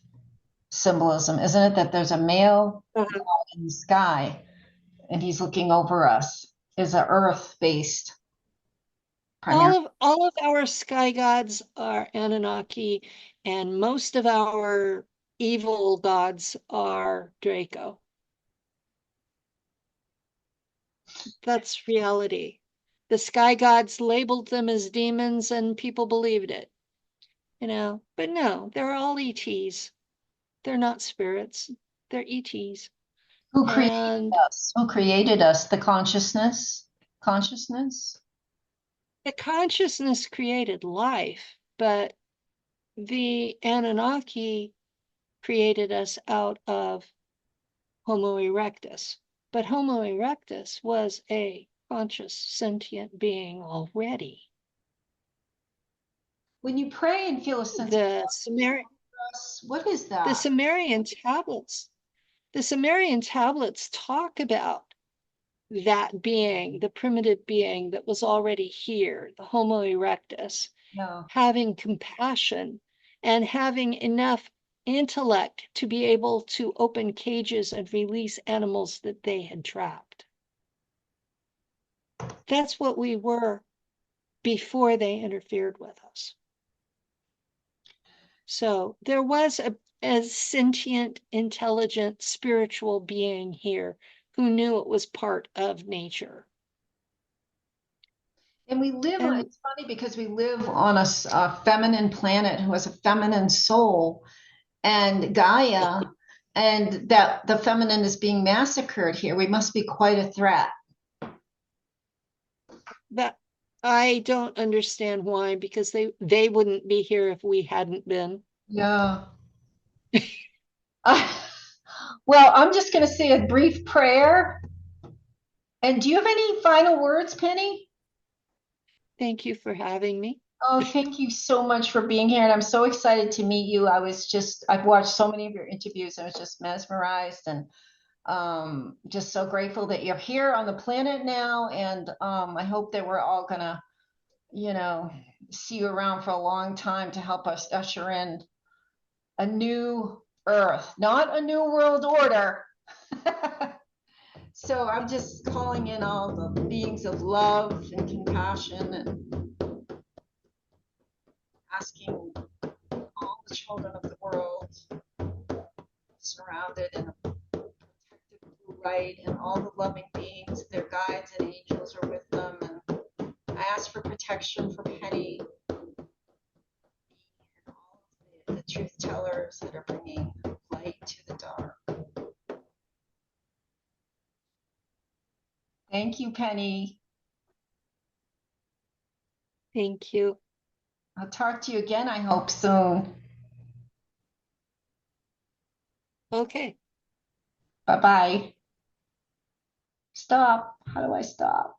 symbolism, isn't it? That there's a male god in the sky and he's looking over us, is a earth-based primarily. All of our sky gods are Anunnaki, and most of our evil gods are Draco. That's reality. The sky gods labeled them as demons, and people believed it. But no, they're all ETs. They're not spirits. They're ETs. Who created And us? Who created us? The consciousness? Consciousness? the consciousness created life, but the Anunnaki created us out of Homo erectus. But Homo erectus was a conscious, sentient being already. When you pray and feel a sense The Sumerian, of what is the that? Sumerian tablets, the Sumerian tablets talk about that being, the primitive being that was already here, the Homo erectus, No. having compassion and having enough intellect to be able to open cages and release animals that they had trapped. That's what we were before they interfered with us. So there was a sentient, intelligent, spiritual being here who knew it was part of nature. And we live on, And it's funny because we live on a feminine planet who has a feminine soul and Gaia, and that the feminine is being massacred here. We must be quite a threat. that I don't understand why, because they wouldn't be here if we hadn't been. Yeah. Well, I'm just going to say a brief prayer. And do you have any final words, Penny? Thank you for having me. Oh, thank you so much for being here. And I'm so excited to meet you. I've watched so many of your interviews. I was just mesmerized and just so grateful that you're here on the planet now. And I hope that we're all going to, see you around for a long time to help us usher in a new Earth, not a new world order. So I'm just calling in all the beings of love and compassion and asking all the children of the world surrounded in a protective blue light and all the loving beings, their guides and angels are with them. And I ask for protection for Penny and all of the truth tellers that are bringing light to the dark. Thank you, Penny. Thank you. I'll talk to you again, I hope, soon. Okay. Bye-bye. Stop. How do I stop?